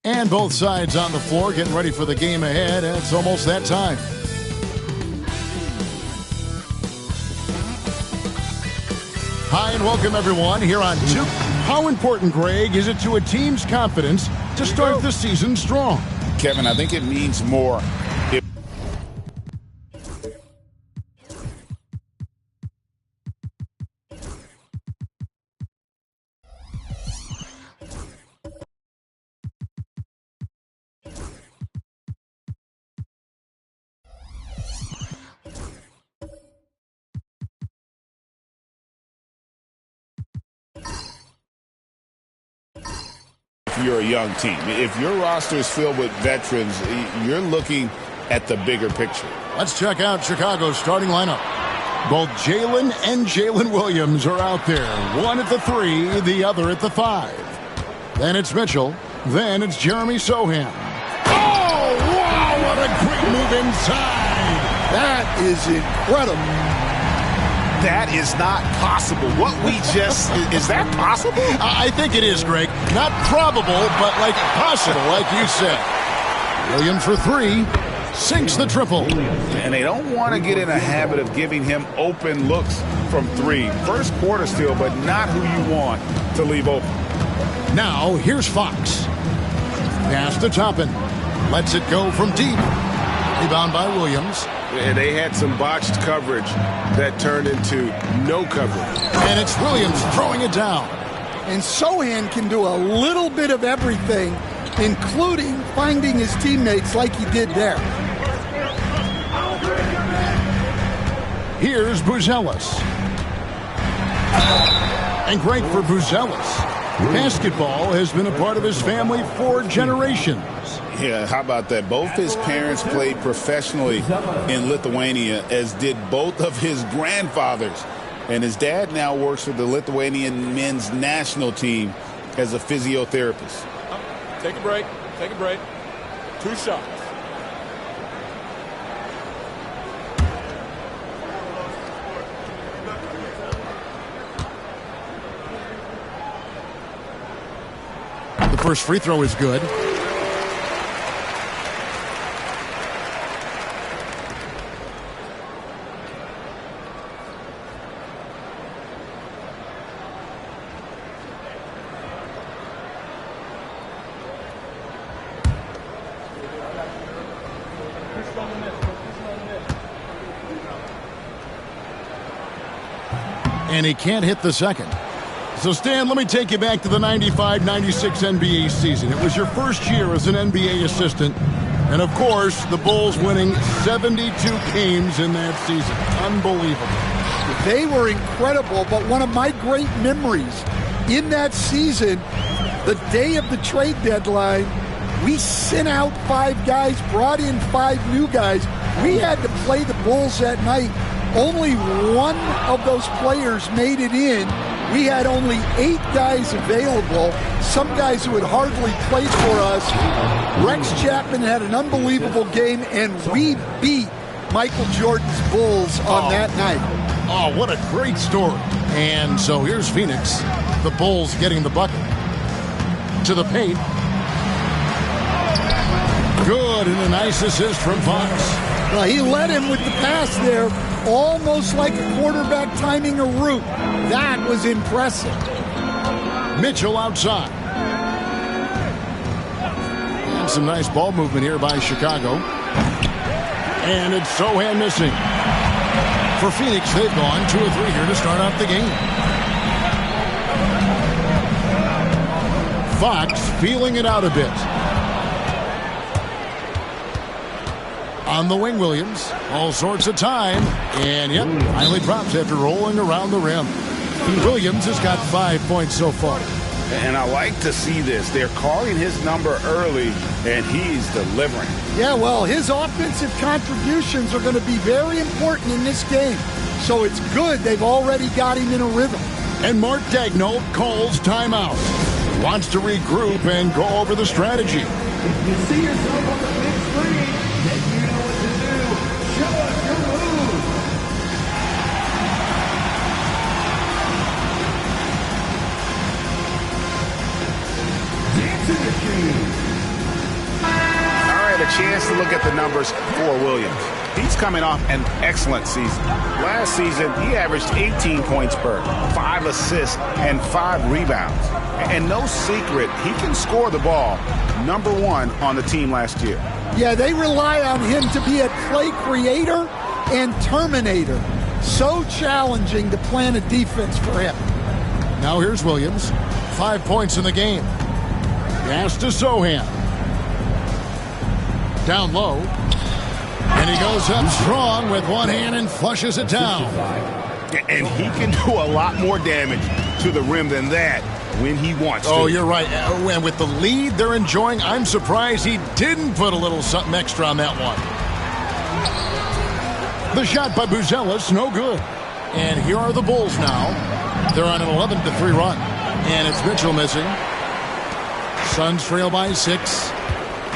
And both sides on the floor getting ready for the game ahead, and it's almost that time. Hi, and welcome, everyone, here on Two. How important, Greg, is it to a team's confidence to start the season strong? Kevin, I think it means more. You're a young team. If your roster is filled with veterans, you're looking at the bigger picture. Let's check out Chicago's starting lineup. Both Jalen and Jalen Williams are out there. One at the 3, the other at the 5. Then it's Mitchell. Then it's Jeremy Sohan. Oh, wow, what a great move inside. That is incredible. That is not possible. What we just, is that possible? I think it is, Greg. Not probable, but like possible, like you said. Williams for 3, sinks the triple. And they don't want to get in a habit of giving him open looks from 3. First quarter still, but not who you want to leave open. Now, here's Fox. Pass to Toppin. Lets it go from deep. Rebound by Williams. And they had some botched coverage that turned into no coverage. And it's Williams throwing it down. And Sohan can do a little bit of everything, including finding his teammates like he did there. Here's Buzelis. And great for Buzelis. Basketball has been a part of his family for generations. Yeah, how about that? Both his parents played professionally in Lithuania, as did both of his grandfathers. And his dad now works for the Lithuanian men's national team as a physiotherapist. Take a break. Take a break. 2 shots. The first free throw is good. And he can't hit the second. So, Stan, let me take you back to the 95-96 NBA season. It was your first year as an NBA assistant. And, of course, the Bulls winning 72 games in that season. Unbelievable. They were incredible, but one of my great memories in that season, the day of the trade deadline, we sent out 5 guys, brought in 5 new guys. We had to play the Bulls that night. Only one of those players made it in. We had only 8 guys available, some guys who had hardly played for us. Rex Chapman had an unbelievable game, and we beat Michael Jordan's Bulls on that night. Oh, what a great story. And so here's Phoenix. The Bulls getting the bucket. To the paint. Good, and a nice assist from Fox. Well, he led him with the pass there, almost like a quarterback timing a route. That was impressive. Mitchell outside. And some nice ball movement here by Chicago. And it's Sohan missing. For Phoenix, they've gone 2 of 3 here to start off the game. Fox feeling it out a bit. On the wing, Williams. All sorts of time. And, yep, finally drops after rolling around the rim. Williams has got 5 points so far. And I like to see this. They're calling his number early, and he's delivering. Yeah, well, his offensive contributions are going to be very important in this game. So it's good they've already got him in a rhythm. And Mark Daigneault calls timeout. Wants to regroup and go over the strategy. If you see yourself on the big screen, then you know what to do. Show us your move. Dancing machine. a look at the numbers for Williams. He's coming off an excellent season. Last season, he averaged 18 points per, 5 assists, and 5 rebounds. And no secret, he can score the ball. #1 on the team last year. Yeah, they rely on him to be a play creator and terminator. So challenging to plan a defense for him. Now here's Williams. 5 points in the game. Pass to Sohan. Down low. And he goes up strong with one hand and flushes it down. And he can do a lot more damage to the rim than that when he wants to. Oh, you're right. And with the lead they're enjoying, I'm surprised he didn't put a little something extra on that one. The shot by Buzelis, no good. And here are the Bulls now. They're on an 11-3 run. And it's Mitchell missing. Suns trail by 6.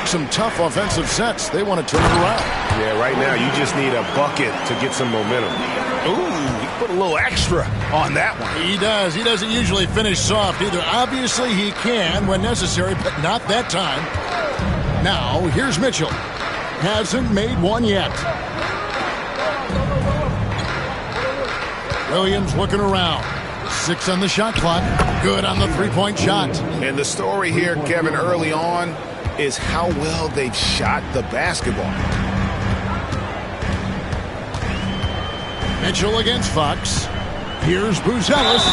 Some tough offensive sets. They want to turn it around. Yeah, right now you just need a bucket to get some momentum. Ooh, he put a little extra on that one. He does. He doesn't usually finish soft either. Obviously he can when necessary, but not that time. Now, here's Mitchell. Hasn't made one yet. Williams looking around. 6 on the shot clock. Good on the three-point shot. And the story here, Kevin, early on is how well they've shot the basketball. Mitchell against Fox. Here's Buzelis.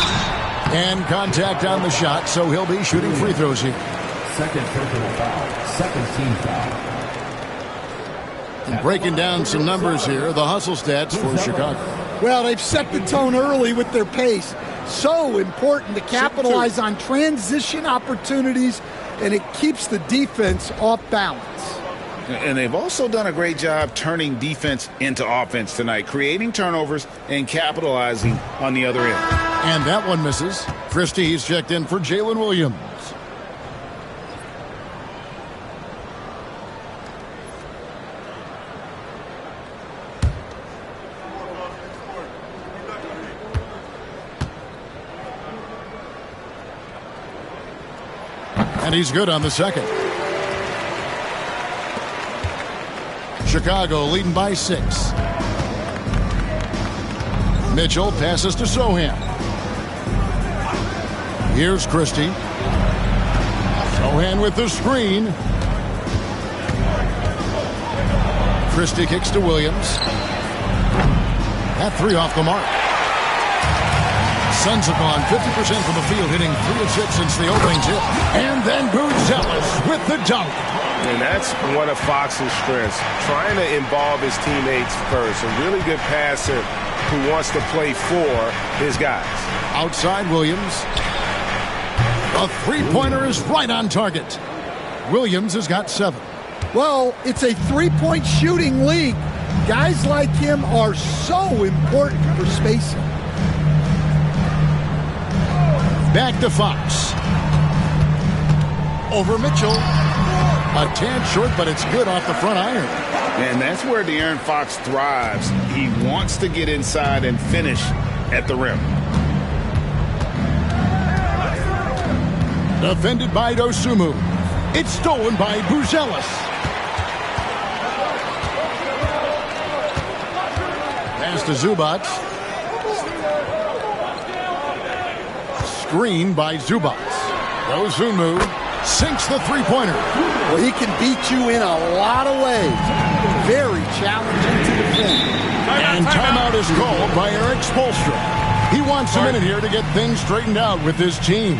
And contact on the shot, so he'll be shooting free throws here. Second personal foul. Second team foul. And breaking down some numbers here, the hustle stats for Chicago. Well, they've set the tone early with their pace. So important to capitalize on transition opportunities, and it keeps the defense off balance. And they've also done a great job turning defense into offense tonight, creating turnovers and capitalizing on the other end. And that one misses. Christie, he's checked in for Jalen Williams. And he's good on the second. Chicago leading by 6. Mitchell passes to Sohan. Here's Christie. Sohan with the screen. Christie kicks to Williams. That 3 off the mark. Suns have gone 50% from the field, hitting 3 of 6 since the opening tip. And then Buzelis with the dunk. And that's one of Fox's strengths, trying to involve his teammates first. A really good passer who wants to play for his guys. Outside Williams. A three-pointer is right on target. Williams has got 7. Well, it's a three-point shooting league. Guys like him are so important for spacing. Back to Fox. Over Mitchell. A tad short, but it's good off the front iron. And that's where De'Aaron Fox thrives. He wants to get inside and finish at the rim. Defended by Dosunmu. It's stolen by Buzelis. Pass to Zubac. Screen by Zubac. Dosunmu sinks the three-pointer. Well, he can beat you in a lot of ways. Very challenging to defend. And timeout is called by Eric Spoelstra. He wants a minute here to get things straightened out with his team.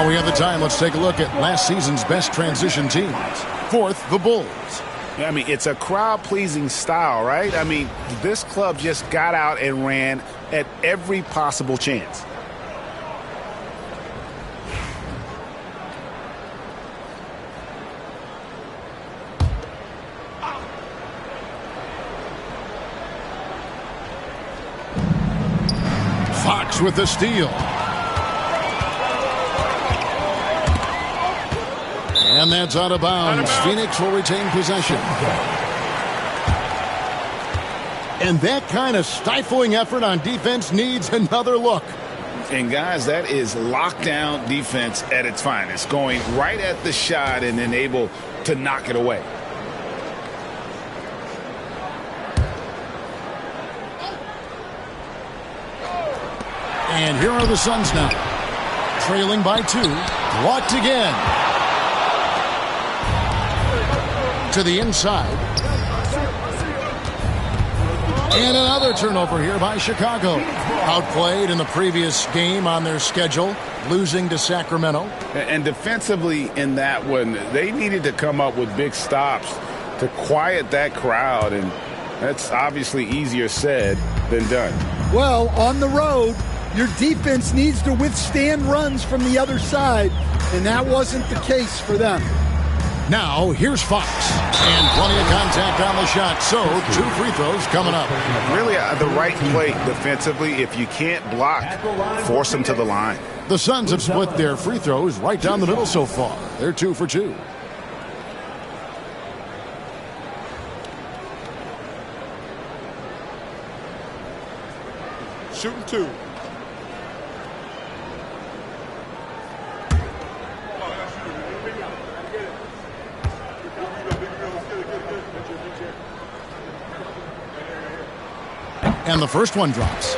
While we have the time, let's take a look at last season's best transition teams. Fourth, the Bulls. I mean, it's a crowd-pleasing style, right? I mean, this club just got out and ran at every possible chance. Fox with the steal. And that's out of bounds. Phoenix will retain possession. And that kind of stifling effort on defense needs another look. And, guys, that is lockdown defense at its finest, going right at the shot and then able to knock it away. And here are the Suns now. Trailing by 2. Blocked again. To the inside. And another turnover here by Chicago. Outplayed in the previous game on their schedule, losing to Sacramento. And defensively in that one, they needed to come up with big stops to quiet that crowd, and that's obviously easier said than done. Well, on the road, your defense needs to withstand runs from the other side, and that wasn't the case for them. Now, here's Fox. And plenty of contact on the shot, so 2 free throws coming up. Really the right play defensively. If you can't block, force them to the line. The Suns have split their free throws right down the middle so far. They're 2 for 2. Shooting 2. And the first one drops.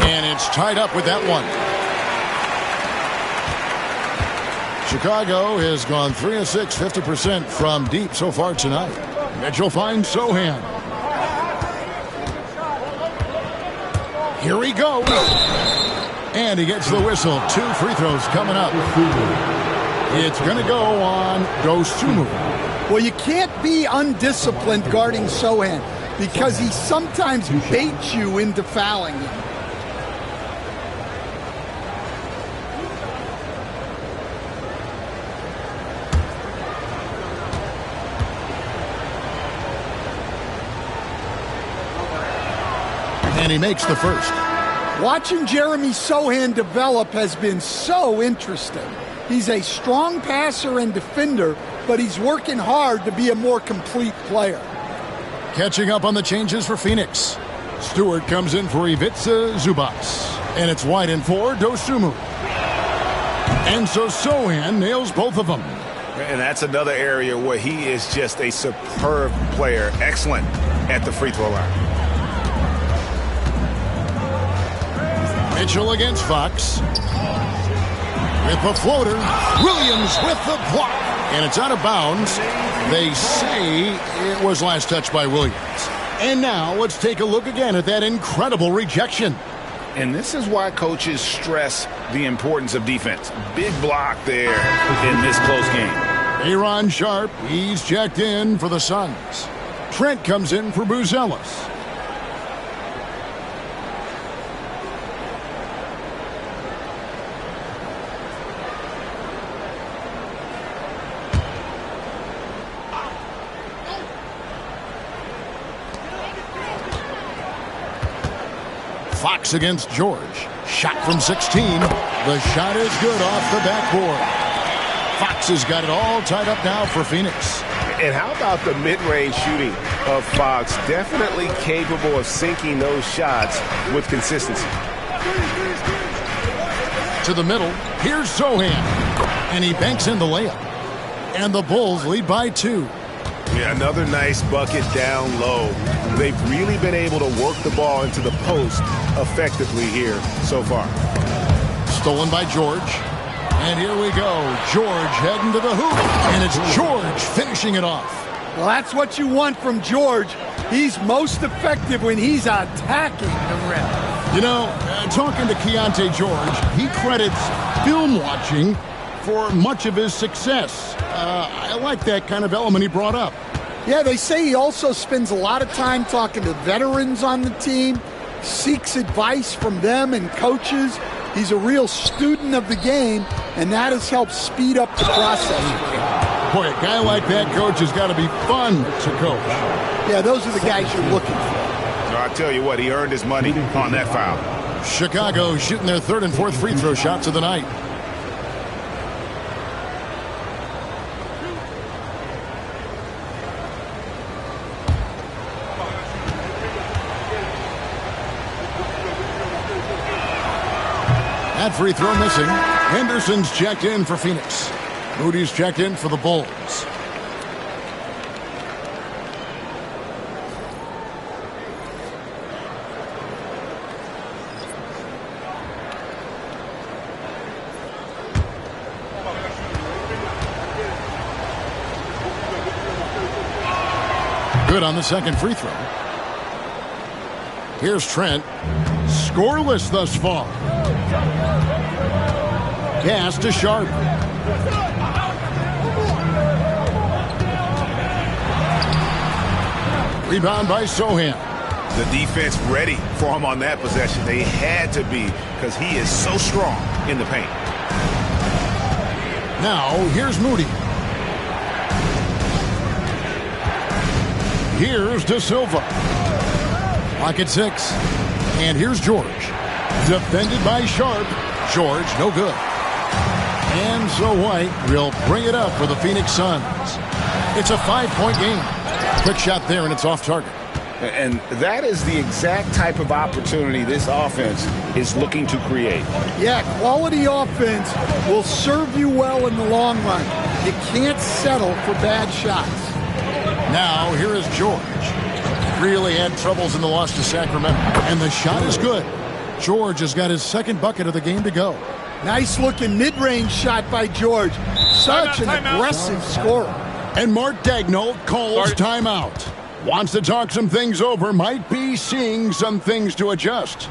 And it's tied up with that one. Chicago has gone 3 of 6, 50% from deep so far tonight. Mitchell finds Sohan. Here he goes. And he gets the whistle. 2 free throws coming up. It's going to go on Dosunmu. Well, you can't be undisciplined guarding Sohan because he sometimes baits you into fouling him. And he makes the first. Watching Jeremy Sohan develop has been so interesting. He's a strong passer and defender, but he's working hard to be a more complete player. Catching up on the changes for Phoenix. Stewart comes in for Ivica Zubats. And it's wide in for Dosunmu. And so Sohan nails both of them. And that's another area where he is just a superb player. Excellent at the free throw line. Mitchell against Fox. With the floater. Williams with the block. And it's out of bounds. They say it was last touched by Williams. And now let's take a look again at that incredible rejection. And this is why coaches stress the importance of defense. Big block there in this close game. Aaron Sharp, he's checked in for the Suns. Trent comes in for Buzelis. Fox against George. Shot from 16. The shot is good off the backboard. Fox has got it all tied up now for Phoenix. And how about the mid-range shooting of Fox? Definitely capable of sinking those shots with consistency. To the middle. Here's Sohan. And he banks in the layup. And the Bulls lead by 2. Yeah, another nice bucket down low. They've really been able to work the ball into the post effectively here so far. Stolen by George. And here we go. George heading to the hoop. And it's George finishing it off. Well, that's what you want from George. He's most effective when he's attacking the rim. You know, talking to Keontae George, he credits film watching for much of his success. I like that kind of element he brought up. Yeah, they say he also spends a lot of time talking to veterans on the team, seeks advice from them and coaches. He's a real student of the game, and that has helped speed up the process for him. Boy, a guy like that, coach, has got to be fun to coach. Yeah, those are the guys you're looking for. I tell you what, he earned his money on that foul. Chicago shooting their third and fourth free throw shots of the night. That free throw missing. Henderson's checked in for Phoenix. Moody's checked in for the Bulls. Good on the second free throw. Here's Trent. Scoreless thus far. Pass to Sharp. Rebound by Sohan. The defense ready for him on that possession. They had to be because he is so strong in the paint. Now, here's Moody. Here's De Silva. Lock at 6. And here's George. Defended by Sharp. George, no good. And so White will bring it up for the Phoenix Suns. It's a 5-point game. Quick shot there, and it's off target. And that is the exact type of opportunity this offense is looking to create. Yeah, quality offense will serve you well in the long run. You can't settle for bad shots. Now, here is George. Really had troubles in the loss to Sacramento. And the shot is good. George has got his second bucket of the game to go. Nice looking mid-range shot by George. Such an aggressive scorer. And Mark Daigneault calls timeout. Wants to talk some things over. Might be seeing some things to adjust.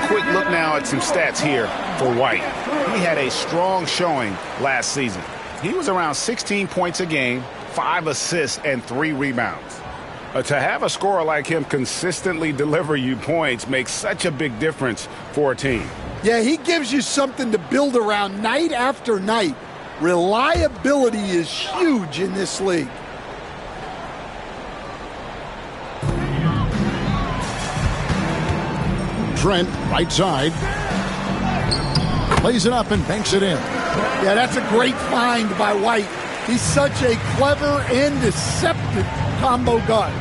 Quick look now at some stats here for White. He had a strong showing last season. He was around 16 points a game, 5 assists, and 3 rebounds. To have a scorer like him consistently deliver you points makes such a big difference for a team. Yeah, he gives you something to build around night after night. Reliability is huge in this league. Trent, right side. Plays it up and banks it in. Yeah, that's a great find by White. He's such a clever and deceptive combo guard.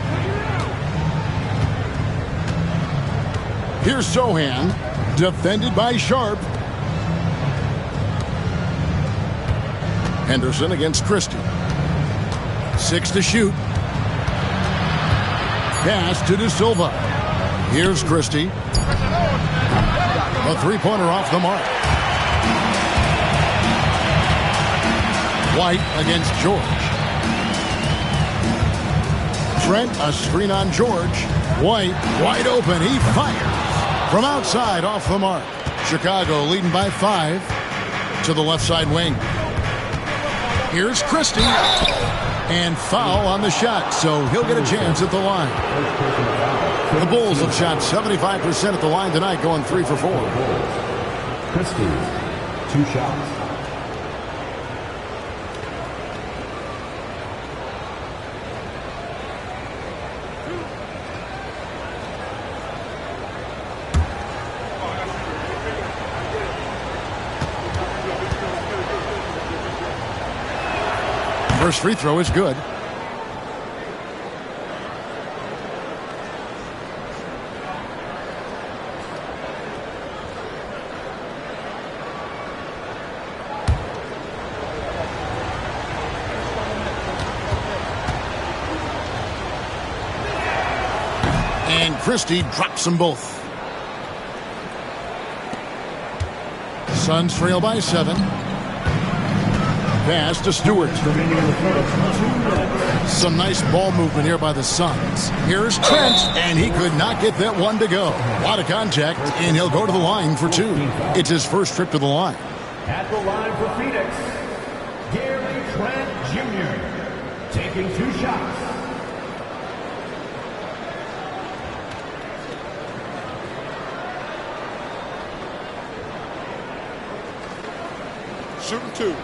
Here's Sohan, defended by Sharp. Henderson against Christie. 6 to shoot. Pass to De Silva. Here's Christie. A three-pointer off the mark. White against George. Trent, a screen on George. White, wide open. He fires from outside off the mark. Chicago leading by 5 to the left side wing. Here's Christie. And foul on the shot, so he'll get a chance at the line. The Bulls have shot 75% at the line tonight, going 3 for 4. Christie, 2 shots. First free throw is good. And Christie drops them both. Suns trail by 7. Pass to Stewart. Some nice ball movement here by the Suns. Here's Trent, and he could not get that one to go. A lot of contact, and he'll go to the line for 2. It's his first trip to the line. At the line for Phoenix, Gary Trent Jr. taking 2 shots. Shooting 2.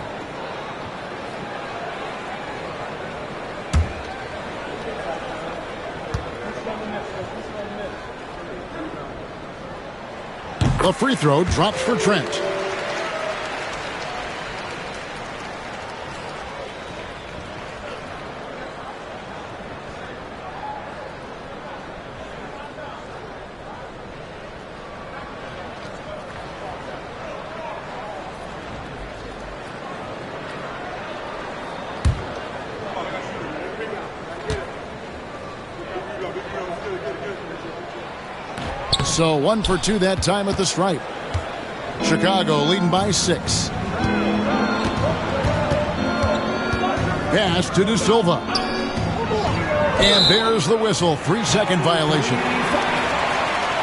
The free throw drops for Trent. So 1 for 2 that time at the stripe. Chicago leading by 6. Pass to De Silva. And there's the whistle. 3-second violation.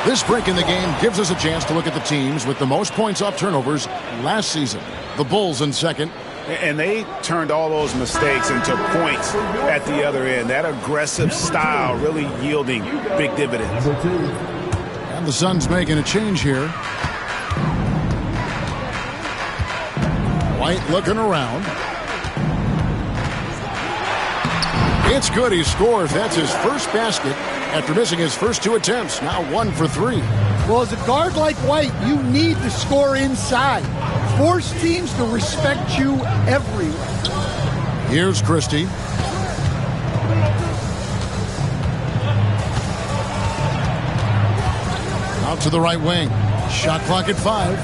This break in the game gives us a chance to look at the teams with the most points off turnovers last season. The Bulls in second. And they turned all those mistakes into points at the other end. That aggressive style really yielding big dividends. And the Suns making a change here. White looking around. It's good. He scores. That's his first basket after missing his first 2 attempts. Now 1 for 3. Well, as a guard like White, you need to score inside. Force teams to respect you everywhere. Here's Christie. Out to the right wing. Shot clock at 5.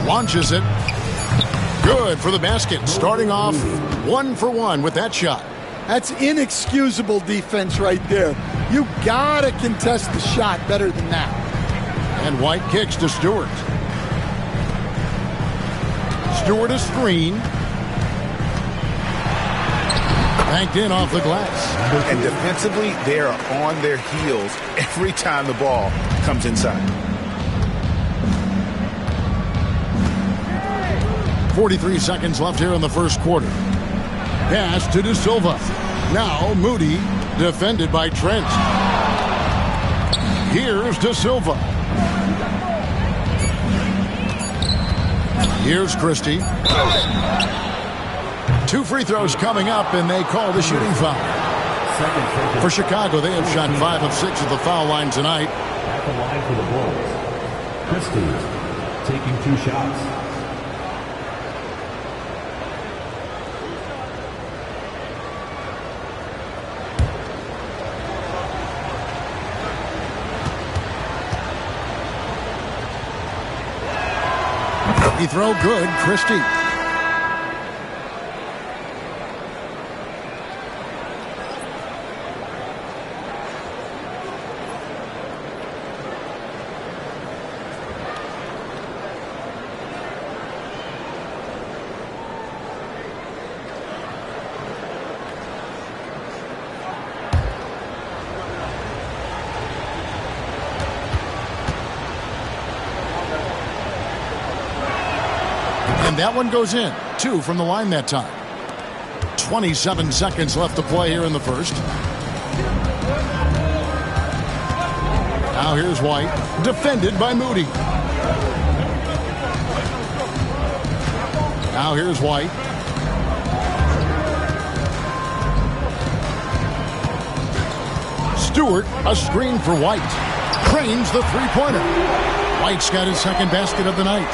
Launches it. Good for the basket. Starting off 1 for 1 with that shot. That's inexcusable defense right there. You gotta contest the shot better than that. And White kicks to Stewart. Stewart a screen. Banked in off the glass. And defensively, they are on their heels every time the ball comes inside. 43 seconds left here in the first quarter. Pass to De Silva. Now Moody, defended by Trent. Here's De Silva. Here's Christie. 2 free throws coming up, and they call the shooting foul. For Chicago, they have shot 5 of 6 at the foul line tonight. At the line for the Bulls, Christie taking 2 shots. Free throw good, Christie. And that one goes in. 2 from the line that time. 27 seconds left to play here in the first. Now here's White, defended by Moody. Now here's White. Stewart, a screen for White. Cranes the three-pointer. White's got his second basket of the night.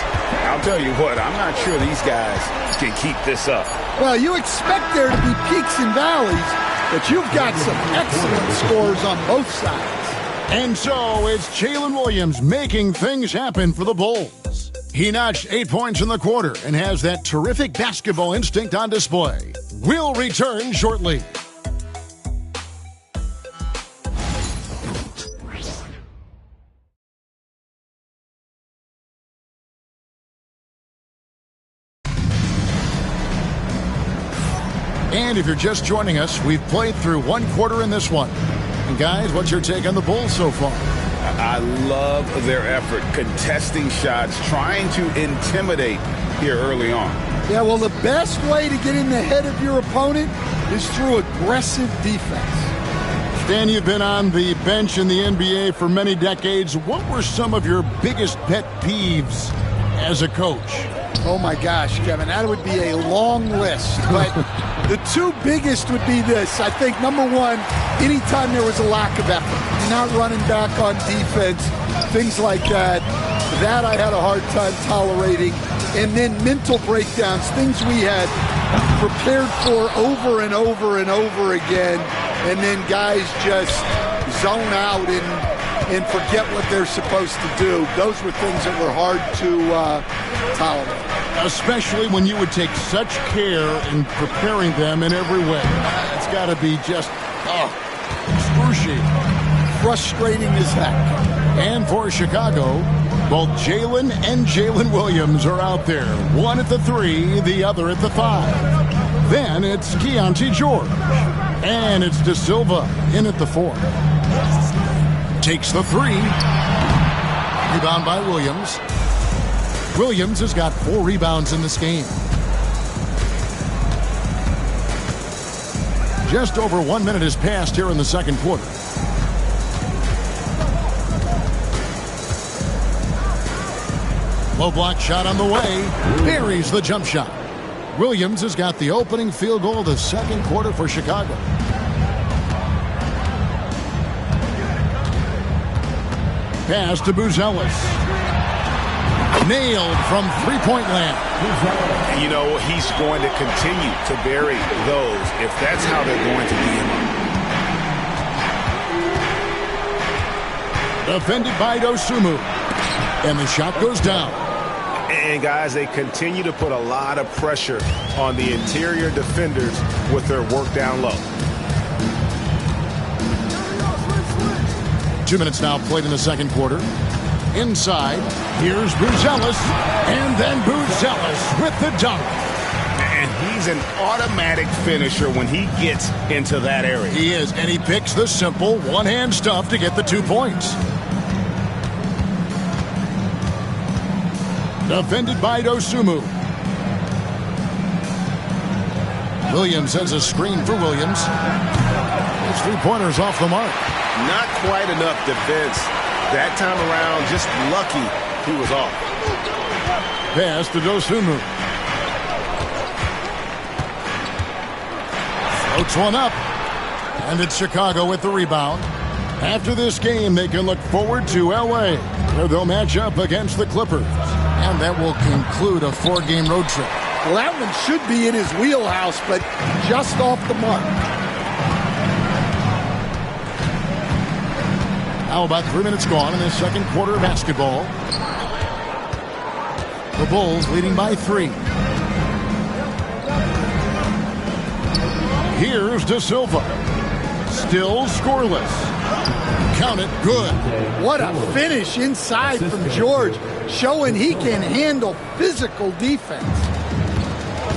I'll tell you what, I'm not sure these guys can keep this up. Well, you expect there to be peaks and valleys, but you've got some excellent scores on both sides. And so it's Jalen Williams making things happen for the Bulls. He notched 8 points in the quarter and has that terrific basketball instinct on display. We'll return shortly. And if you're just joining us, we've played through one quarter in this one. And guys, what's your take on the Bulls so far? I love their effort, contesting shots, trying to intimidate here early on. Yeah, well, the best way to get in the head of your opponent is through aggressive defense. Stan, you've been on the bench in the NBA for many decades. What were some of your biggest pet peeves as a coach? Oh, my gosh, Kevin, that would be a long list. But the two biggest would be this. I think, number one, anytime there was a lack of effort, not running back on defense, things like that, that I had a hard time tolerating. And then mental breakdowns, things we had prepared for over and over and over again, and then guys just zone out and forget what they're supposed to do. Those were things that were hard to tolerate. Especially when you would take such care in preparing them in every way. It's got to be just, excruciating. Frustrating as heck. And for Chicago, both Jalen and Jalen Williams are out there. One at the 3, the other at the 5. Then it's Keontae George. And it's De Silva in at the 4. Takes the 3. Rebound by Williams. Williams has got 4 rebounds in this game. Just over 1 minute has passed here in the second quarter. Low block shot on the way. Buries the jump shot. Williams has got the opening field goal of the second quarter for Chicago. Pass to Buzelis. Nailed from three-point land. You know, he's going to continue to bury those if that's how they're going to beat him. Defended by Dosunmu. And the shot goes down. And, guys, they continue to put a lot of pressure on the interior defenders with their work down low. 2 minutes now played in the second quarter. Inside, here's Buzelis, and then Buzelis with the dunk. And he's an automatic finisher when he gets into that area. He is, and he picks the simple one-hand stuff to get the 2 points. Defended by Dosunmu. Williams has a screen for Williams. His three-pointer's off the mark. Not quite enough defense. That time around, just lucky he was off. Pass to Dosunmu. Floats one up. And it's Chicago with the rebound. After this game, they can look forward to L.A., where they'll match up against the Clippers. And that will conclude a 4-game road trip. Well, that one should be in his wheelhouse, but just off the mark. Now about 3 minutes gone in the second quarter of basketball. The Bulls leading by 3. Here's De Silva. Still scoreless. Count it, good. What a finish inside from George, showing he can handle physical defense.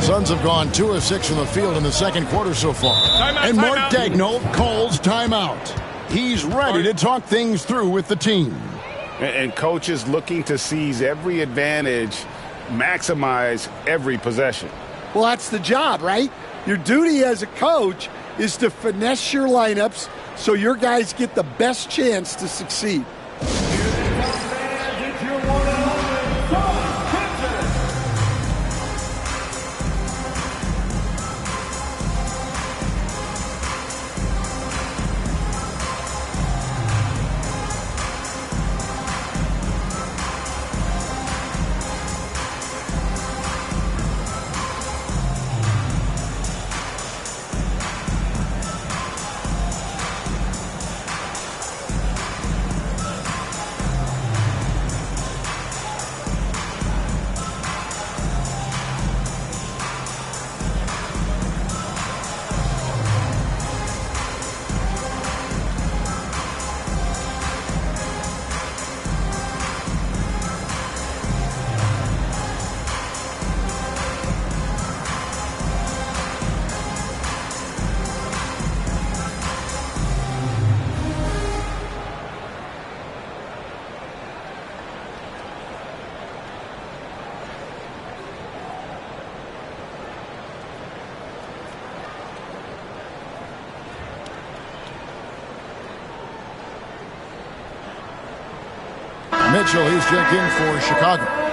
Suns have gone 2 of 6 from the field in the second quarter so far. And Mark Daigneault calls timeout. He's ready to talk things through with the team. And coach is looking to seize every advantage maximize every possession. Well, that's the job, right? Your duty as a coach is to finesse your lineups so your guys get the best chance to succeed. Mitchell, he's checked in for Chicago.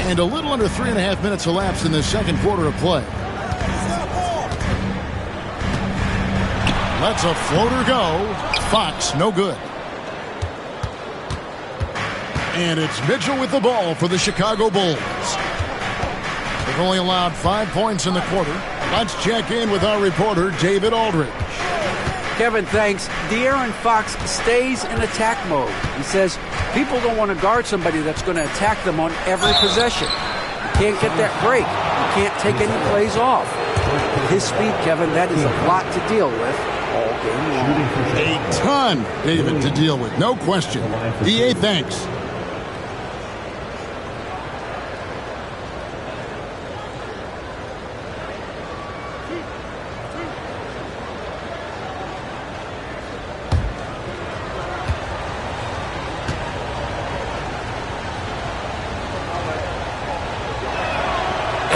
And a little under 3.5 minutes elapsed in the second quarter of play. Lets a floater go. Fox, no good. And it's Mitchell with the ball for the Chicago Bulls. They've only allowed 5 points in the quarter. Let's check in with our reporter, David Aldridge. Kevin, thanks. De'Aaron Fox stays in attack mode. He says people don't want to guard somebody that's going to attack them on every possession. You can't get that break. You can't take any plays off. With his speed, Kevin, that is a lot to deal with all game long. A ton, David, to deal with. No question. DA, thanks.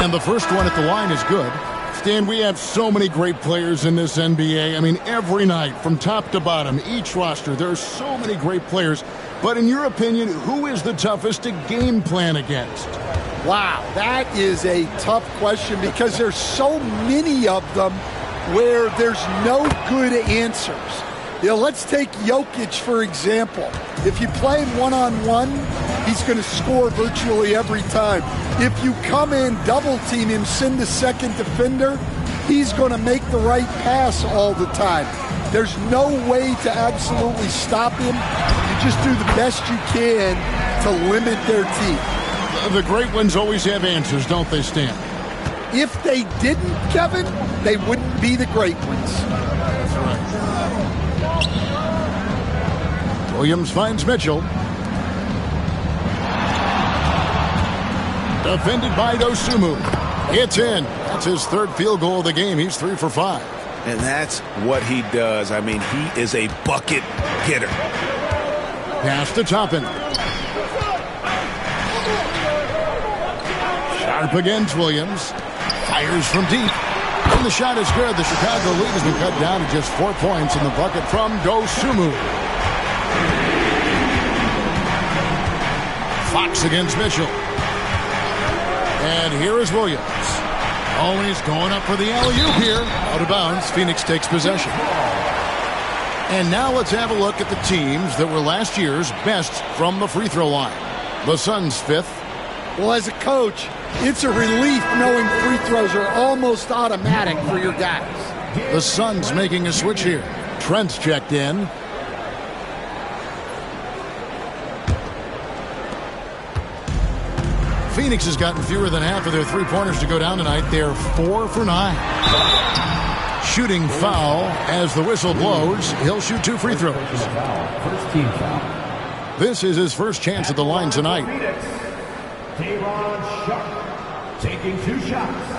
And the first one at the line is good. Stan, we have so many great players in this NBA. I mean, every night, from top to bottom, each roster, there are so many great players. But in your opinion, who is the toughest to game plan against? Wow, that is a tough question because there's so many of them where there's no good answers. You know, let's take Jokic, for example. If you play him one-on-one, he's going to score virtually every time. If you come in, double-team him, send the second defender, he's going to make the right pass all the time. There's no way to absolutely stop him. You just do the best you can to limit their team. The great ones always have answers, don't they, Stan? If they didn't, Kevin, they wouldn't be the great ones. That's right. Williams finds Mitchell. Defended by Dosunmu. It's in. That's his third field goal of the game. He's 3 for 5. And that's what he does. I mean, he is a bucket getter. Pass to Toppin. Sharp against Williams. Fires from deep. And the shot is good. The Chicago lead has been cut down to just 4 points in the bucket from Dosunmu. Fox against Mitchell. And here is Williams. Oh, he's going up for the alley-oop here. Out of bounds. Phoenix takes possession. And now let's have a look at the teams that were last year's best from the free throw line. The Suns 5th. Well, as a coach, it's a relief knowing free throws are almost automatic for your guys. The Suns making a switch here. Trent's checked in. Phoenix has gotten fewer than half of their three-pointers to go down tonight. They're 4 for 9. Shooting foul as the whistle blows. He'll shoot 2 free throws. First team foul. This is his first chance at the line tonight. Daron Sharp taking 2 shots.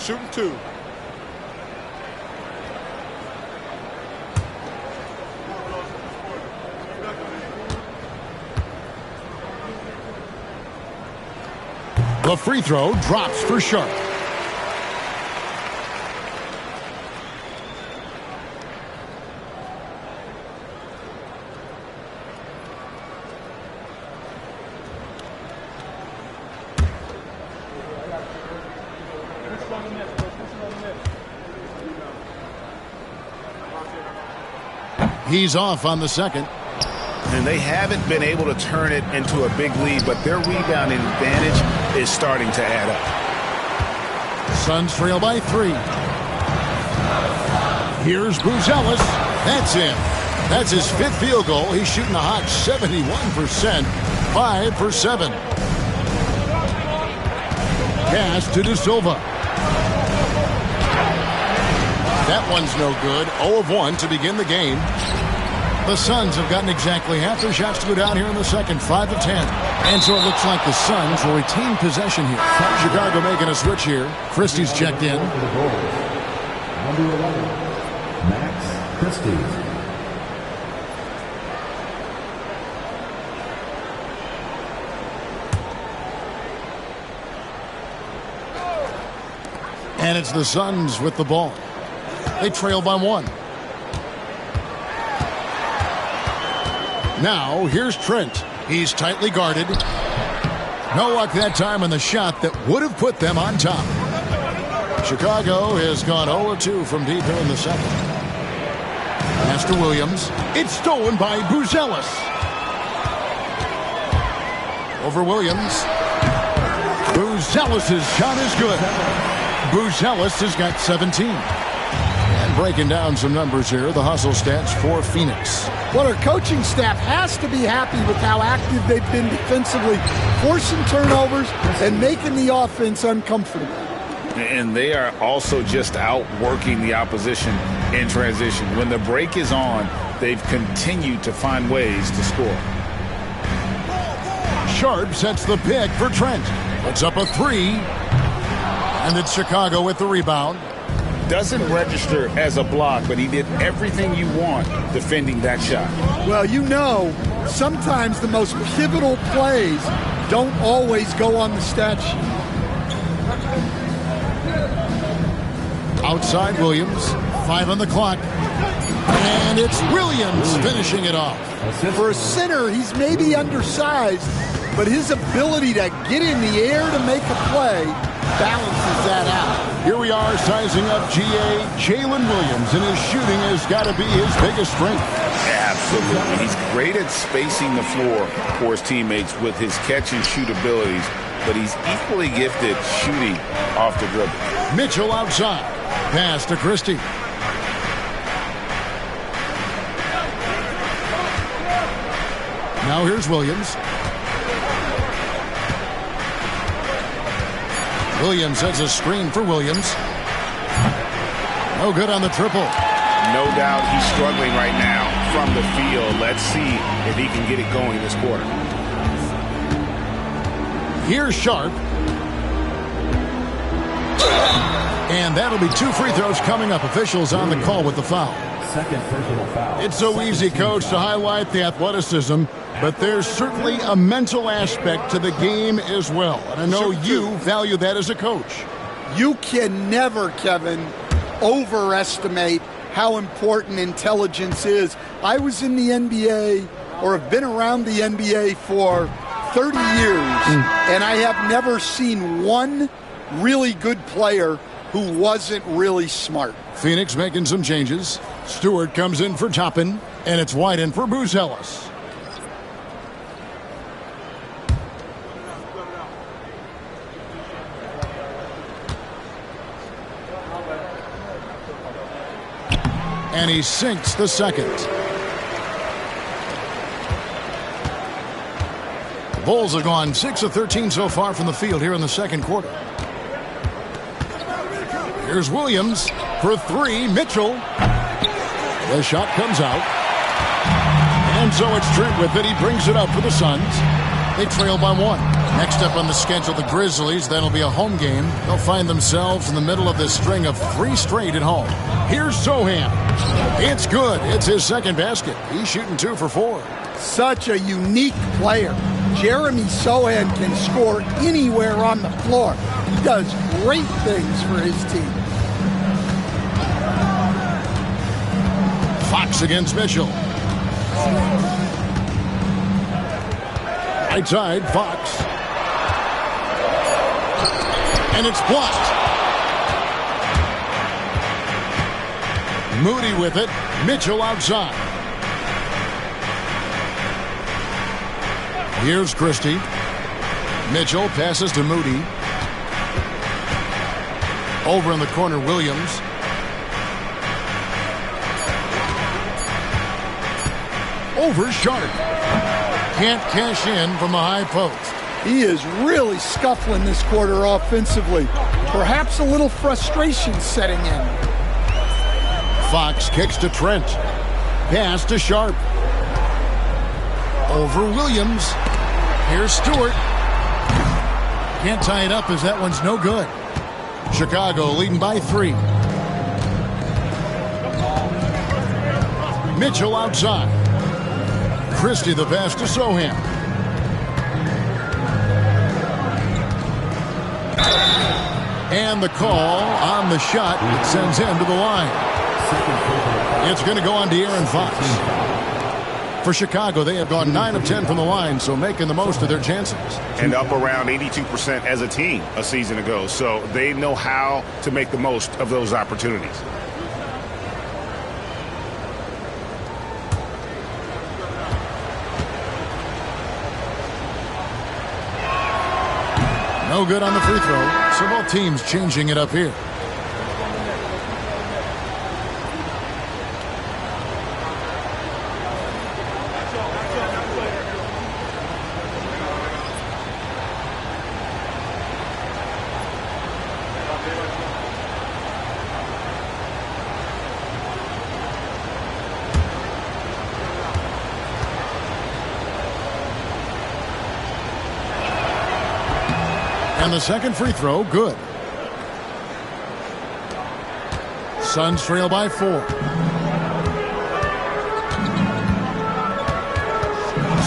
Shooting 2. The free throw drops for Sharp. He's off on the second. And they haven't been able to turn it into a big lead, but their rebounding advantage is starting to add up. Suns trail by 3. Here's Buzelis. That's in. That's his 5th field goal. He's shooting a hot 71%. 5 for 7. Pass to De Silva. That one's no good. 0 of 1 to begin the game. The Suns have gotten exactly half their shots to go down here in the second, 5 of 10. And so it looks like the Suns will retain possession here. Chicago making a switch here. Christie's checked in. Number 11, Max Christie. And it's the Suns with the ball. They trail by 1. Now, here's Trent. He's tightly guarded. No luck that time on the shot that would have put them on top. Chicago has gone 0-2 from deep here in the second. Pass to Williams. It's stolen by Buzelis. Over Williams. Buzelis' shot is good. Buzelis has got 17. And breaking down some numbers here, the hustle stats for Phoenix. Well, our coaching staff has to be happy with how active they've been defensively, forcing turnovers and making the offense uncomfortable. And they are also just outworking the opposition in transition. When the break is on, they've continued to find ways to score. Sharp sets the pick for Trent. It's up a 3. And it's Chicago with the rebound. Doesn't register as a block, but he did everything you want defending that shot. Well, you know, sometimes the most pivotal plays don't always go on the stat sheet. Outside Williams, 5 on the clock. And it's Williams finishing it off. For a center, he's maybe undersized, but his ability to get in the air to make a play balances that out. Here we are sizing up Jalen Williams, and his shooting has got to be his biggest strength. Absolutely. He's great at spacing the floor for his teammates with his catch and shoot abilities, but he's equally gifted shooting off the dribble. Mitchell outside. Pass to Christie. Now here's Williams. Williams has a screen for Williams. No good on the triple. No doubt he's struggling right now from the field. Let's see if he can get it going this quarter. Here's Sharp. And that'll be 2 free throws coming up. Officials on the call with the foul. Second personal foul. It's so easy, Coach, to highlight the athleticism, but there's certainly a mental aspect to the game as well. And I know you value that as a coach. You can never, Kevin, overestimate how important intelligence is. I was in the NBA, or have been around the NBA for 30 years, and I have never seen one really good player who wasn't really smart. Phoenix making some changes. Stewart comes in for Toppin, and it's White in for Buzelis. And he sinks the second. The Bulls have gone 6 of 13 so far from the field here in the second quarter. Here's Williams for three. Mitchell. The shot comes out. And so it's Trent with it. He brings it up for the Suns. They trail by one. Next up on the schedule, the Grizzlies. That'll be a home game. They'll find themselves in the middle of this string of 3 straight at home. Here's Sohan. It's good. It's his second basket. He's shooting 2 for 4. Such a unique player. Jeremy Sohan can score anywhere on the floor. He does great things for his team. Fox against Mitchell. Right side, Fox. And it's blocked. Moody with it. Mitchell outside. Here's Christie. Mitchell passes to Moody. Over in the corner, Williams. Over Sharp. Can't cash in from the high post. He is really scuffling this quarter offensively. Perhaps a little frustration setting in. Fox kicks to Trent. Pass to Sharp. Over Williams. Here's Stewart. Can't tie it up as that one's no good. Chicago leading by 3. Mitchell outside. Christie the pass to Sohan. And the call on the shot that sends him to the line. It's going to go on De'Aaron Fox. For Chicago, they have gone 9 of 10 from the line, so making the most of their chances. And up around 82% as a team a season ago, so they know how to make the most of those opportunities. No good on the free throw, so both teams changing it up here. And the second free throw, good. Suns trail by 4.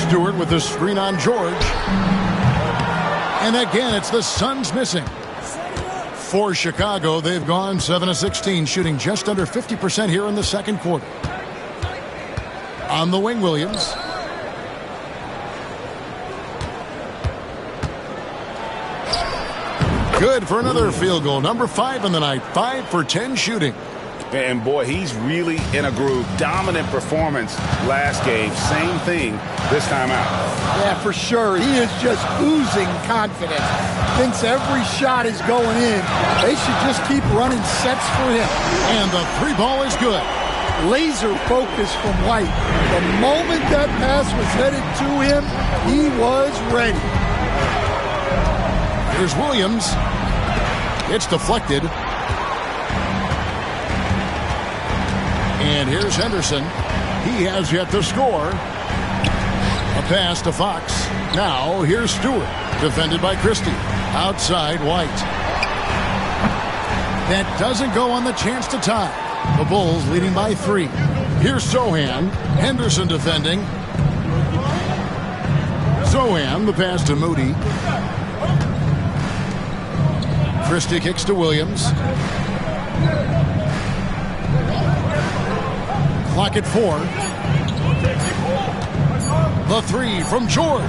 Stewart with the screen on George. And again, it's the Suns missing. For Chicago, they've gone 7 of 16, shooting just under 50% here in the second quarter. On the wing, Williams. Good for another field goal. Number 5 in the night. 5 for 10 shooting. And boy, he's really in a groove. Dominant performance last game. Same thing this time out. Yeah, for sure. He is just oozing confidence. Thinks every shot is going in. They should just keep running sets for him. And the 3 ball is good. Laser focus from White. The moment that pass was headed to him, he was ready. Here's Williams. It's deflected. And here's Henderson. He has yet to score. A pass to Fox. Now here's Stewart. Defended by Christie. Outside White. That doesn't go on the chance to tie. The Bulls leading by 3. Here's Sohan. Henderson defending. Sohan, the pass to Moody. Christie kicks to Williams. Clock at 4. The 3 from George.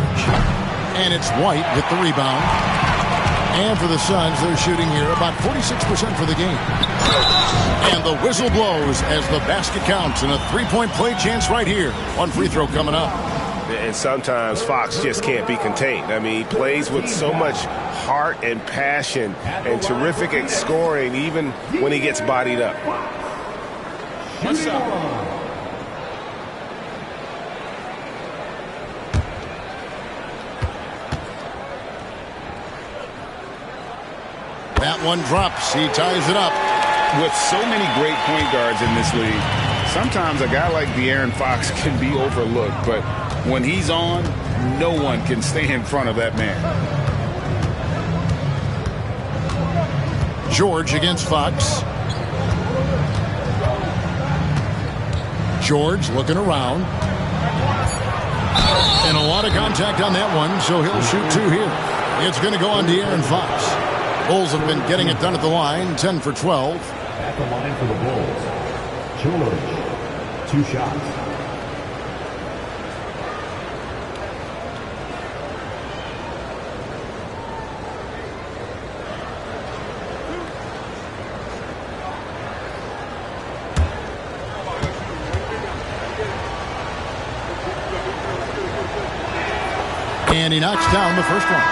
And it's White with the rebound. And for the Suns, they're shooting here about 46% for the game. And the whistle blows as the basket counts, and a 3-point play chance right here. One free throw coming up. And sometimes Fox just can't be contained. I mean, he plays with so much heart and passion and terrific at scoring even when he gets bodied up. shooting one. That one drops. He ties it up. With so many great point guards in this league, sometimes a guy like De'Aaron Fox can be overlooked, but when he's on, no one can stay in front of that man. George against Fox. George looking around. And a lot of contact on that one, so he'll shoot two here. It's going to go on De'Aaron Fox. Bulls have been getting it done at the line, 10 for 12. At the line for the Bulls, George, 2 shots. And he knocks down the first one.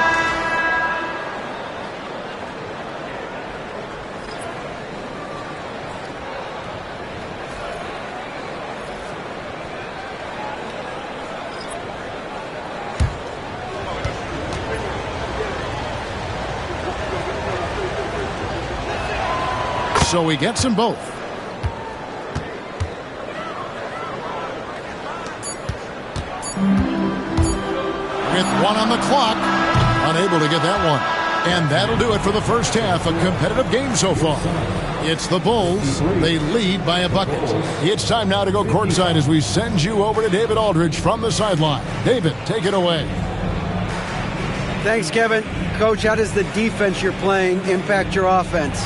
So he gets them both. With one on the clock, unable to get that one. And that'll do it for the first half. A competitive game so far. It's the Bulls. They lead by a bucket. It's time now to go courtside as we send you over to David Aldridge from the sideline. David, take it away. Thanks, Kevin. Coach, how does the defense you're playing impact your offense?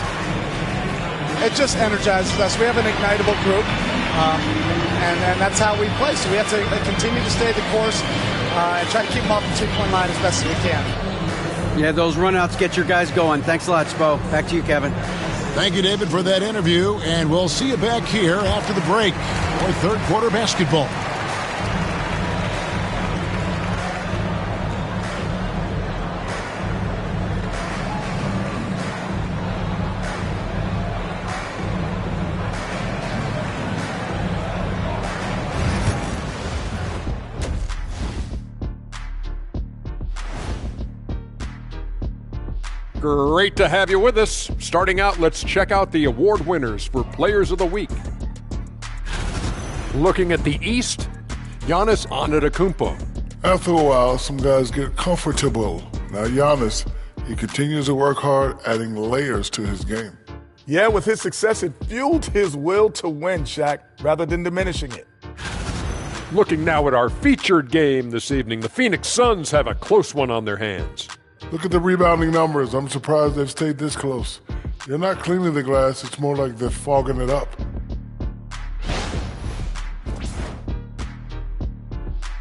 It just energizes us. We have an ignitable group, and that's how we play. So we have to continue to stay the course and try to keep them off the three-point line as best as we can. Yeah, those runouts get your guys going. Thanks a lot, Spo. Back to you, Kevin. Thank you, David, for that interview, and we'll see you back here after the break for third quarter basketball. Great to have you with us. Starting out, let's check out the award winners for Players of the Week. Looking at the East, Giannis Antetokounmpo. After a while, some guys get comfortable. Now Giannis, he continues to work hard, adding layers to his game. Yeah, with his success, it fueled his will to win, Shaq, rather than diminishing it. Looking now at our featured game this evening, the Phoenix Suns have a close one on their hands. Look at the rebounding numbers. I'm surprised they've stayed this close. They're not cleaning the glass. It's more like they're fogging it up.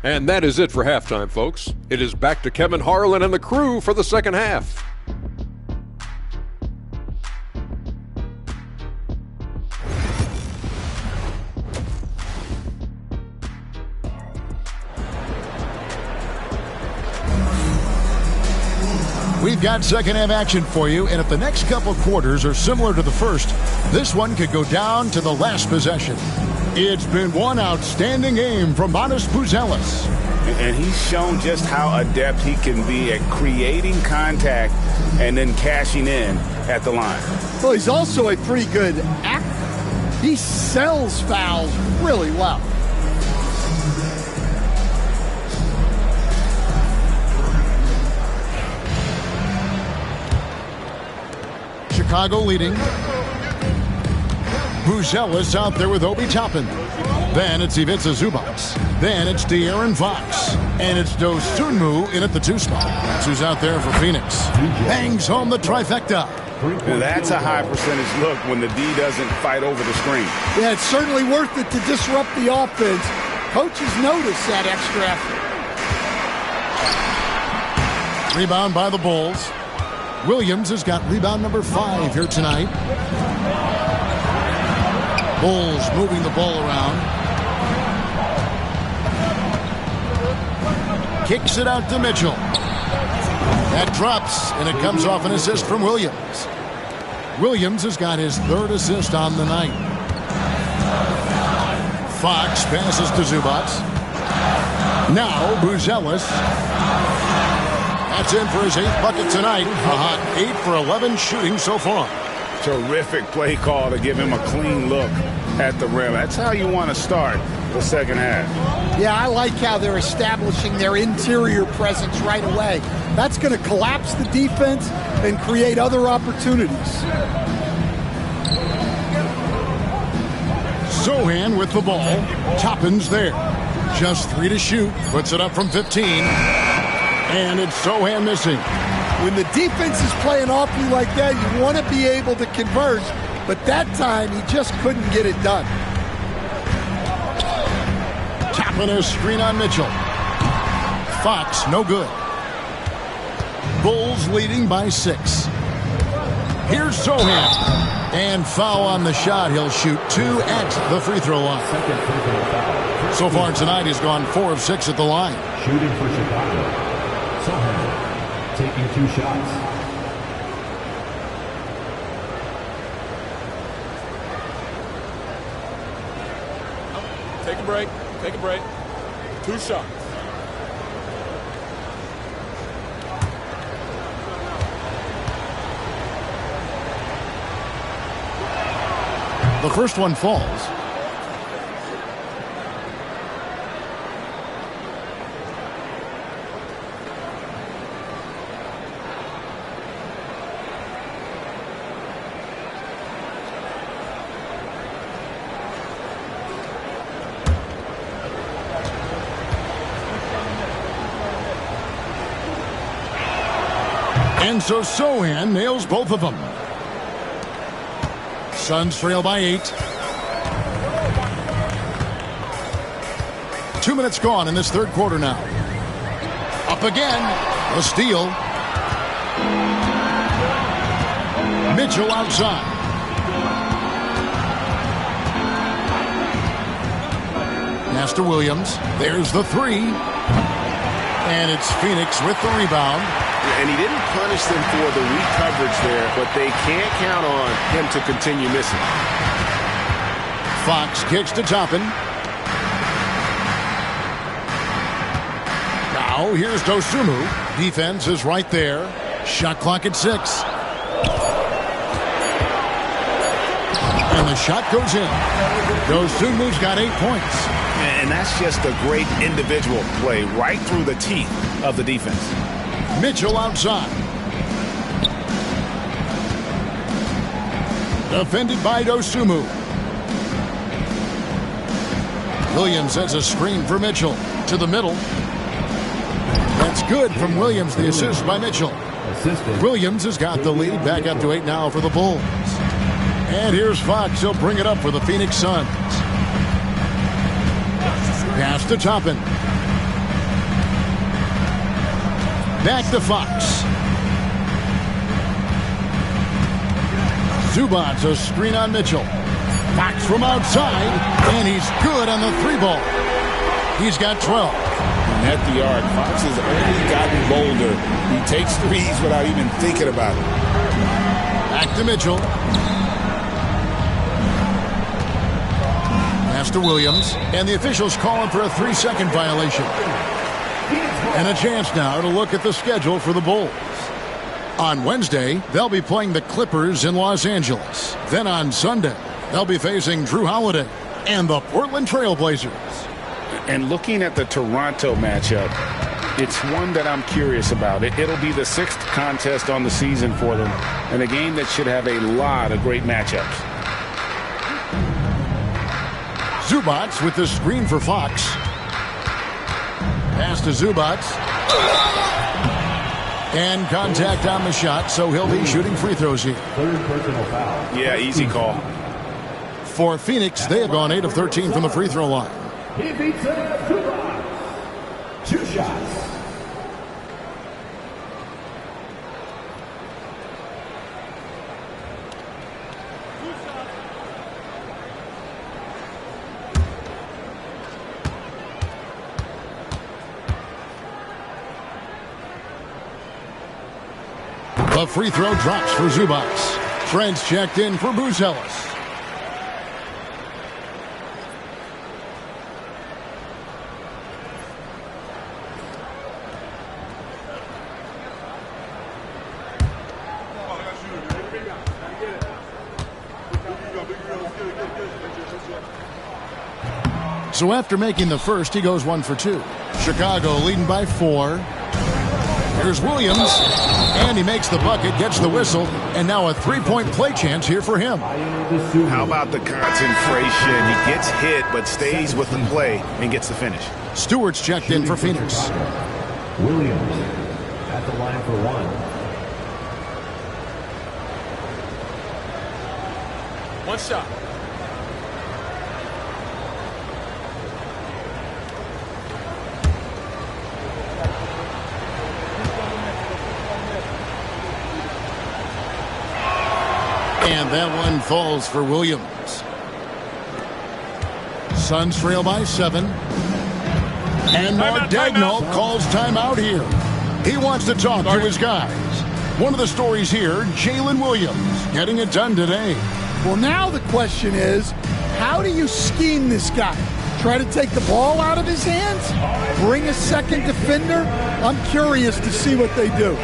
And that is it for halftime, folks. It is back to Kevin Harlan and the crew for the second half. We've got second half action for you, and if the next couple quarters are similar to the first, this one could go down to the last possession. It's been one outstanding game from Manas Buzelis. And he's shown just how adept he can be at creating contact and then cashing in at the line. Well, he's also a pretty good actor. He sells fouls really well. Chicago leading. Buzelis out there with Obi Toppin. Then it's Ivica Zubac. Then it's De'Aaron Fox. And it's Dosunmu in at the 2 spot. That's who's out there for Phoenix. Bangs home the trifecta. And that's a high percentage look when the D doesn't fight over the screen. Yeah, it's certainly worth it to disrupt the offense. Coaches notice that extra effort. Rebound by the Bulls. Williams has got rebound number 5 here tonight. Bulls moving the ball around. Kicks it out to Mitchell. That drops, and it comes off an assist from Williams. Williams has got his 3rd assist on the night. Fox passes to Zubats. Now Buzelis. That's in for his 8th bucket tonight. A hot 8 for 11 shooting so far. Terrific play call to give him a clean look at the rim. That's how you want to start the second half. Yeah, I like how they're establishing their interior presence right away. That's going to collapse the defense and create other opportunities. Sohan with the ball. Toppin's there. Just 3 to shoot. Puts it up from 15. And it's Sohan missing. When the defense is playing off you like that, you want to be able to convert. But that time, he just couldn't get it done. Toppin a screen on Mitchell. Fox, no good. Bulls leading by 6. Here's Sohan. And foul on the shot. He'll shoot 2 at the free throw line. So far tonight, he's gone 4 of 6 at the line. Shooting for Chicago. Sohan taking 2 shots. Take a break. Take a break. 2 shots. The first one falls. And so Sohan nails both of them. Suns trail by 8. 2 minutes gone in this third quarter now. Up again. A steal. Mitchell outside. Pass to Williams. There's the 3. And it's Phoenix with the rebound. And he didn't punish them for the weak coverage there, but they can't count on him to continue missing. Fox kicks to Toppin. Now here's Dosunmu. Defense is right there. Shot clock at 6. And the shot goes in. Dosunmu's got 8 points. And that's just a great individual play right through the teeth of the defense. Mitchell outside. Defended by Dosunmu. Williams has a screen for Mitchell. To the middle. That's good from Williams, the assist by Mitchell. Williams has got the lead, back up to 8 now for the Bulls. And here's Fox. He'll bring it up for the Phoenix Suns. Pass to Toppin. Back to Fox. Zubats a screen on Mitchell. Fox from outside, and he's good on the 3-ball. He's got 12. And at the arc, Fox has only gotten bolder. He takes threes without even thinking about it. Back to Mitchell. Pass to Williams, and the officials calling for a 3-second violation. And a chance now to look at the schedule for the Bulls. On Wednesday, they'll be playing the Clippers in Los Angeles. Then on Sunday, they'll be facing Drew Holiday and the Portland Trail Blazers. And looking at the Toronto matchup, it's one that I'm curious about. It'll be the 6th contest on the season for them, and a game that should have a lot of great matchups. Zubats with the screen for Fox. Pass to Zubats. And contact on the shot, so he'll be shooting free throws here. Third personal foul. Yeah, easy call. For Phoenix, they have gone 8 of 13 from the free throw line. He beats it 2 shots. The free throw drops for Zubats. Trent's checked in for Buzelis. So after making the first, he goes 1 for 2. Chicago leading by 4. Here's Williams, and he makes the bucket, gets the whistle, and now a three-point play chance here for him. How about the concentration? He gets hit but stays with the play and gets the finish. Stewart's checked in for Phoenix. Williams at the line for 1. One shot. And that one falls for Williams. Suns trail by 7. And Mark Dagnall calls timeout here. He wants to talk to his guys. One of the stories here, Jalen Williams getting it done today. Well, now the question is, how do you scheme this guy? Try to take the ball out of his hands? Bring a second defender? I'm curious to see what they do.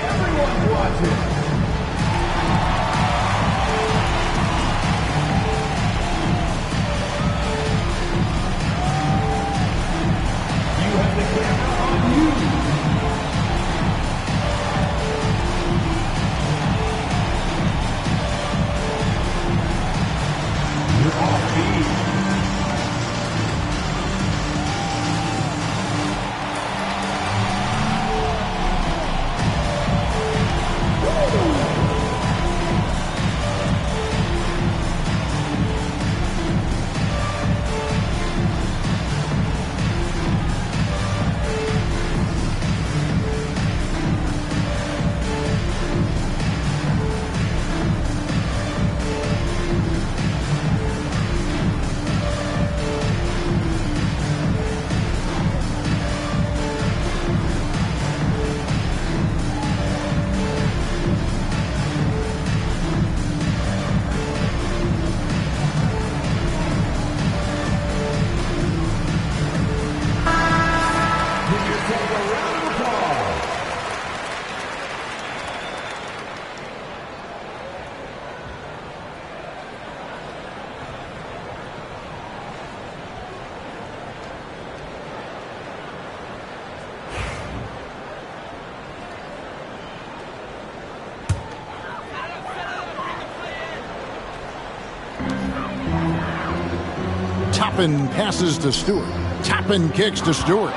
Toppin passes to Stewart. Toppin kicks to Stewart.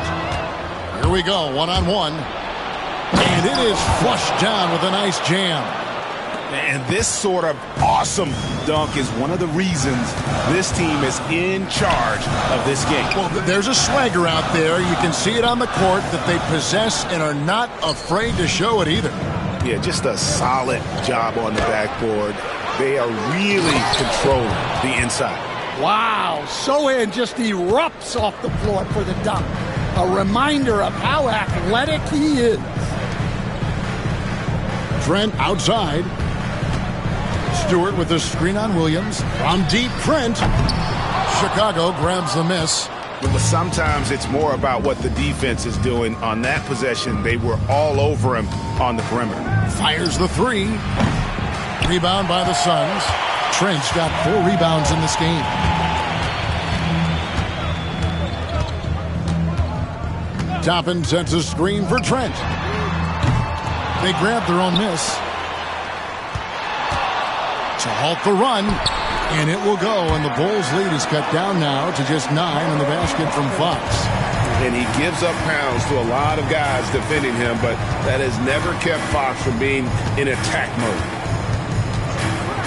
Here we go, one-on-one. And it is flushed down with a nice jam. And this sort of awesome dunk is one of the reasons this team is in charge of this game. Well, there's a swagger out there. You can see it on the court that they possess and are not afraid to show it either. Yeah, just a solid job on the backboard. They are really controlling the inside. Wow, Sohan just erupts off the floor for the dunk. A reminder of how athletic he is. Trent outside. Stewart with the screen on Williams. From deep, Trent. Chicago grabs the miss. But sometimes it's more about what the defense is doing. On that possession, they were all over him on the perimeter. Fires the three. Rebound by the Suns. Trent's got 4 rebounds in this game. Toppin sets a screen for Trent. They grab their own miss. To halt the run, and it will go, and the Bulls' lead is cut down now to just 9 on the basket from Fox. And he gives up pounds to a lot of guys defending him, but that has never kept Fox from being in attack mode.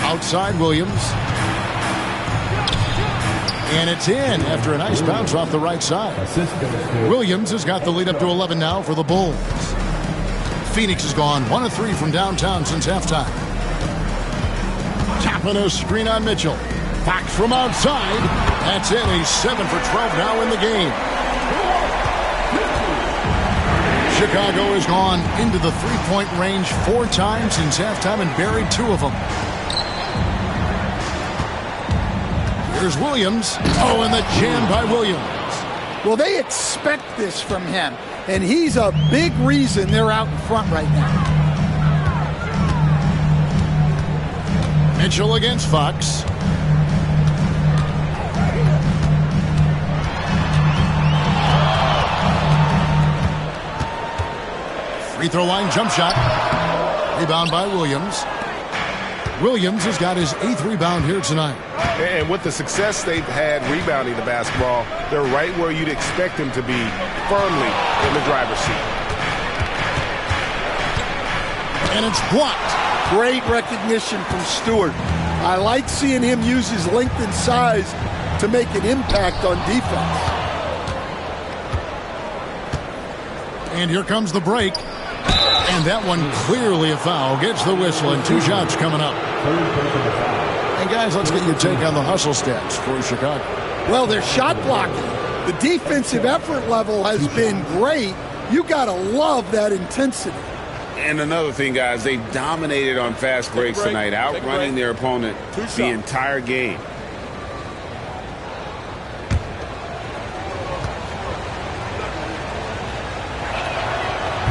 Outside Williams. And it's in after a nice bounce off the right side. Williams has got the lead up to 11 now for the Bulls. Phoenix has gone 1 of 3 from downtown since halftime. Tapping a screen on Mitchell. Fox from outside. That's it. He's 7 for 12 now in the game. Chicago has gone into the three-point range 4 times since halftime and buried 2 of them. Here's Williams. Oh, and the jam by Williams. Well, they expect this from him, and he's a big reason they're out in front right now. Mitchell against Fox. Free throw line jump shot. Rebound by Williams. Williams has got his 8th rebound here tonight. And with the success they've had rebounding the basketball, they're right where you'd expect them to be, firmly in the driver's seat. And it's blocked. Great recognition from Stewart. I like seeing him use his length and size to make an impact on defense. And here comes the break. And that one clearly a foul. Gets the whistle, and 2 shots coming up. And guys, let's get your take on the hustle stats for Chicago. Well, they're shot blocking. The defensive effort level has been great. You got to love that intensity. And another thing, guys, they dominated on fast breaks tonight, outrunning their opponent the entire game.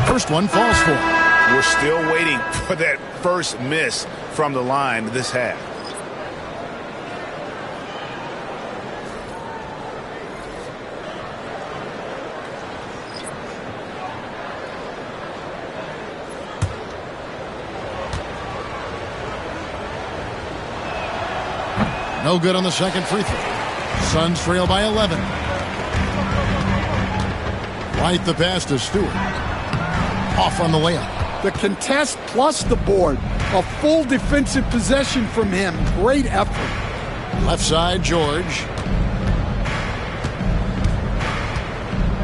First one falls for. We're still waiting for that first miss from the line this half. No good on the second free throw. Suns trail by 11. White the pass to Stewart. Off on the layup. The contest plus the board. A full defensive possession from him. Great effort. Left side, George.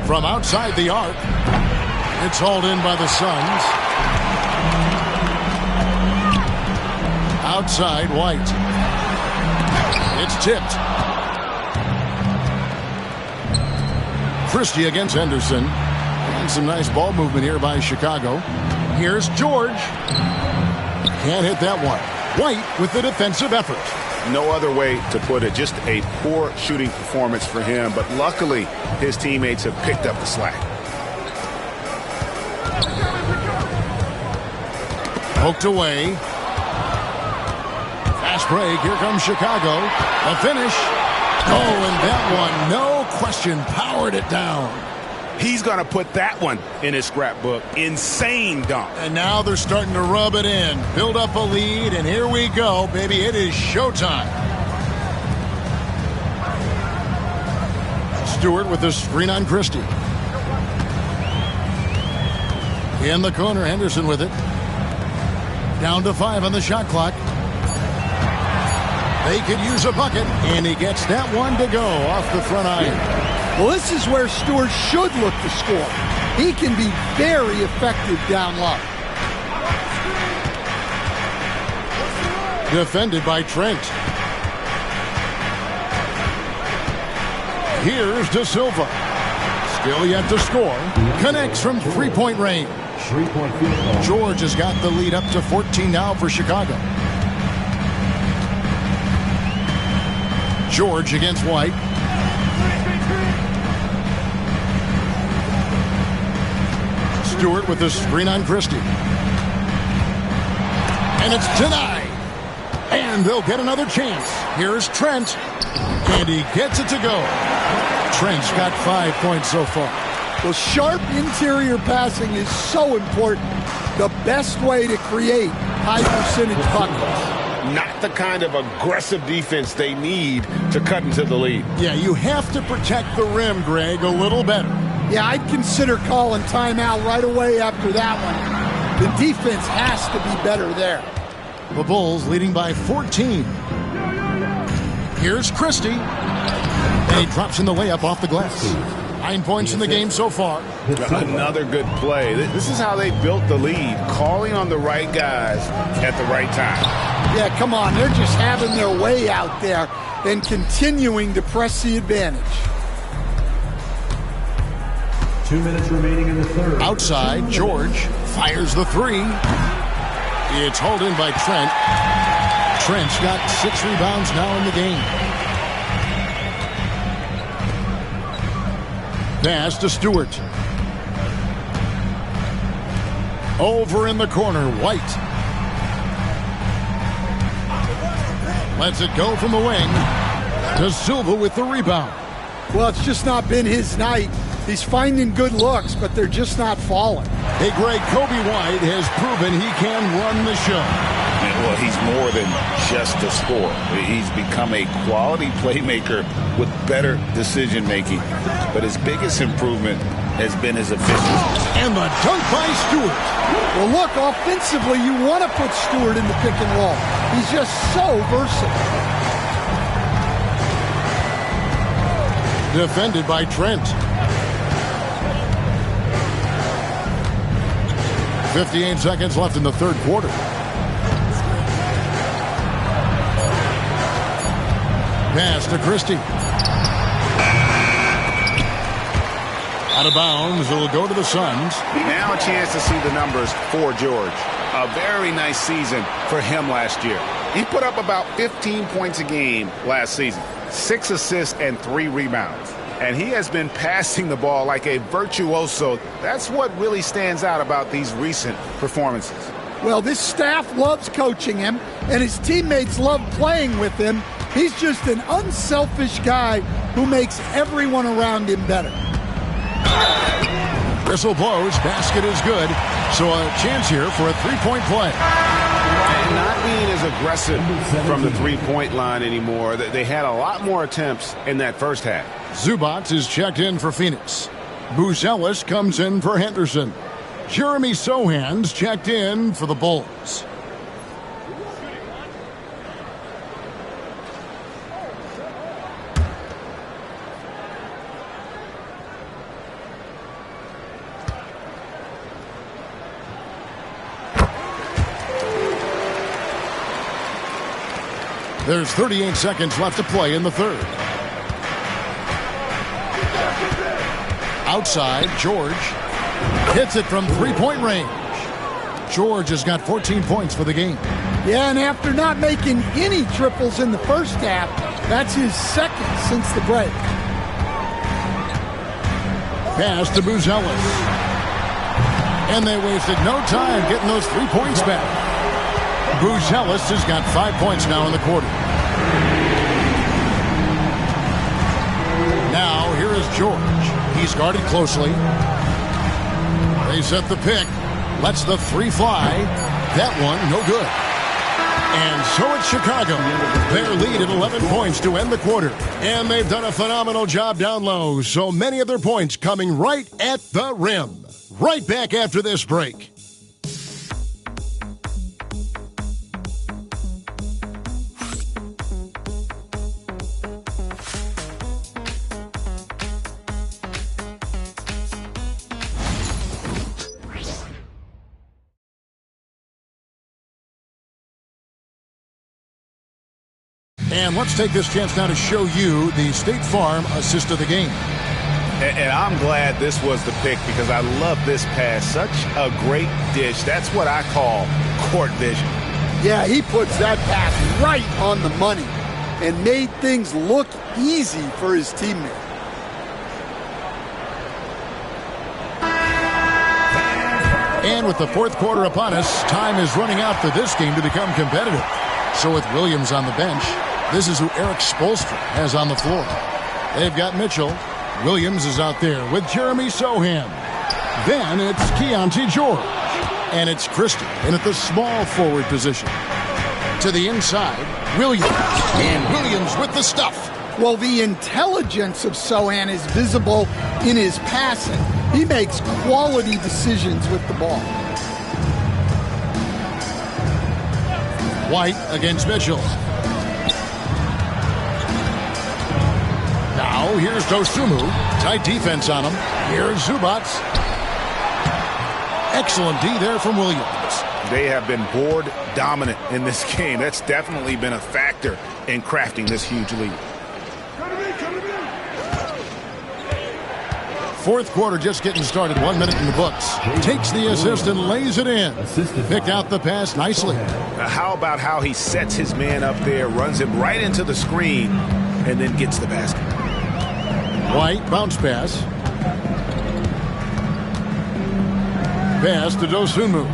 From outside the arc. It's hauled in by the Suns. Outside, White. It's tipped. Christie against Henderson. And some nice ball movement here by Chicago. Here's George. Can't hit that one. White with the defensive effort. No other way to put it. Just a poor shooting performance for him. But luckily, his teammates have picked up the slack. Poked away. Fast break. Here comes Chicago. The finish. Oh, and that one, no question, powered it down. He's going to put that one in his scrapbook. Insane dunk. And now they're starting to rub it in. Build up a lead, and here we go, baby. It is showtime. Stewart with the screen on Christie. In the corner, Henderson with it. Down to 5 on the shot clock. They could use a bucket, and he gets that one to go off the front iron. Well, this is where Stewart should look to score. He can be very effective down low. Defended by Trent. Here's De Silva. Still yet to score. Connects from three-point range. George has got the lead up to 14 now for Chicago. George against White. Stewart with the screen on Christie. And it's denied. And they'll get another chance. Here's Trent. And he gets it to go. Trent's got 5 points so far. Well, sharp interior passing is so important. The best way to create high percentage buckets. Not the kind of aggressive defense they need to cut into the lead. Yeah, you have to protect the rim, Greg, a little better. Yeah, I'd consider calling timeout right away after that one. The defense has to be better there. The Bulls leading by 14. Here's Christie. And he drops in the layup off the glass. 9 points in the game so far. Another good play. This is how they built the lead, calling on the right guys at the right time. Yeah, come on. They're just having their way out there and continuing to press the advantage. 2 minutes remaining in the third. Outside, George fires the three. It's hauled in by Trent. Trent's got 6 rebounds now in the game. Pass to Stewart. Over in the corner, White. Lets it go from the wing. De Silva with the rebound. Well, it's just not been his night. He's finding good looks, but they're just not falling. Hey, Greg, Kobe White has proven he can run the show. Well, he's more than just a scorer. He's become a quality playmaker with better decision-making. But his biggest improvement has been his efficiency. And the dunk by Stewart. Well, look, offensively, you want to put Stewart in the pick and roll. He's just so versatile. Defended by Trent. 58 seconds left in the third quarter. Pass to Christie. Out of bounds. It'll go to the Suns. Now a chance to see the numbers for George. A very nice season for him last year. He put up about 15 points a game last season, 6 assists and 3 rebounds. And he has been passing the ball like a virtuoso. That's what really stands out about these recent performances. Well, this staff loves coaching him, and his teammates love playing with him. He's just an unselfish guy who makes everyone around him better. Whistle blows. Basket is good. So a chance here for a three-point play. Not being as aggressive from the three-point line anymore. They had a lot more attempts in that first half. Zubac is checked in for Phoenix. Buzelis comes in for Henderson. Jeremy Sohan's checked in for the Bulls. There's 38 seconds left to play in the third. Outside, George hits it from three-point range. George has got 14 points for the game. Yeah, and after not making any triples in the first half, that's his second since the break. Pass to Buzelis. And they wasted no time getting those 3 points back. Buzelis has got 5 points now in the quarter. Now, here is George. He's guarded closely. They set the pick. Lets the three fly. That one, no good. And so it's Chicago. Their lead at 11 points to end the quarter. And they've done a phenomenal job down low. So many of their points coming right at the rim. Right back after this break. And let's take this chance now to show you the State Farm assist of the game. And I'm glad this was the pick because I love this pass. Such a great dish. That's what I call court vision. Yeah, he puts that pass right on the money and made things look easy for his teammate. And with the fourth quarter upon us, time is running out for this game to become competitive. So with Williams on the bench, this is who Eric Spoelstra has on the floor. They've got Mitchell. Williams is out there with Jeremy Sohan. Then it's Keontae George. And it's Christie in at the small forward position. To the inside, Williams. And Williams with the stuff. Well, the intelligence of Sohan is visible in his passing. He makes quality decisions with the ball. White against Mitchell. Now, here's Dosunmu. Tight defense on him. Here's Zubac. Excellent D there from Williams. They have been board dominant in this game. That's definitely been a factor in crafting this huge lead. Fourth quarter just getting started. 1 minute in the books. Takes the assist and lays it in. Picked out the pass nicely. Now, how about how he sets his man up there, runs him right into the screen, and then gets the basket. White, bounce pass. Pass to Dosunmu.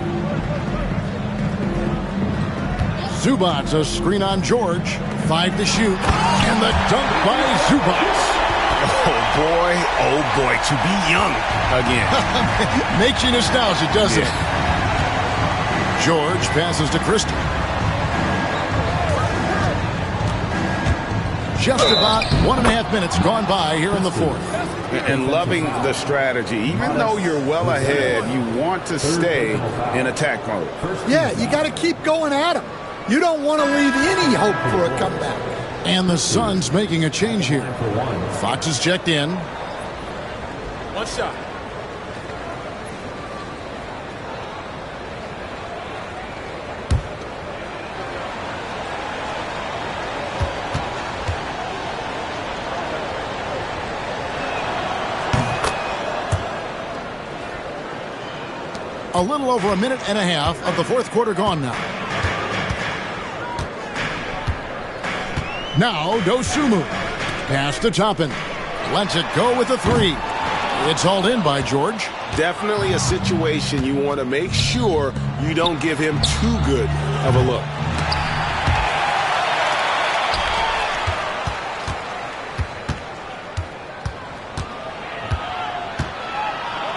Zubac, a screen on George. 5 to shoot. And the dunk by Zubac. Oh boy, to be young again. Makes you nostalgic, doesn't it? George passes to Christie. Just about 1.5 minutes gone by here in the fourth. And loving the strategy. Even though you're well ahead, you want to stay in attack mode. Yeah, you got to keep going at him. You don't want to leave any hope for a comeback. And the Suns making a change here. Fox is checked in. One shot. A little over 1.5 minutes of the fourth quarter gone now. Now, Dosunmu. Pass to Toppin. Lets it go with a three. It's hauled in by George. Definitely a situation you want to make sure you don't give him too good of a look.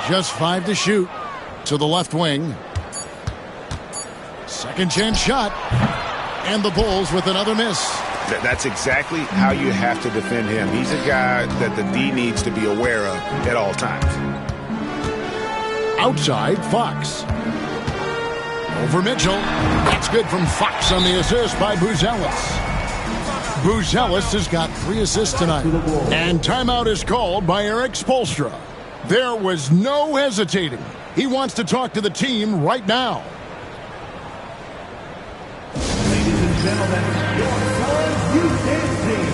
Just 5 to shoot. To the left wing. Second chance shot. And the Bulls with another miss. That's exactly how you have to defend him. He's a guy that the D needs to be aware of at all times. Outside, Fox. Over Mitchell. That's good from Fox on the assist by Buzelis. Buzelis has got 3 assists tonight. And timeout is called by Eric Spoelstra. There was no hesitating. He wants to talk to the team right now. Ladies and gentlemen, your Suns Houston team.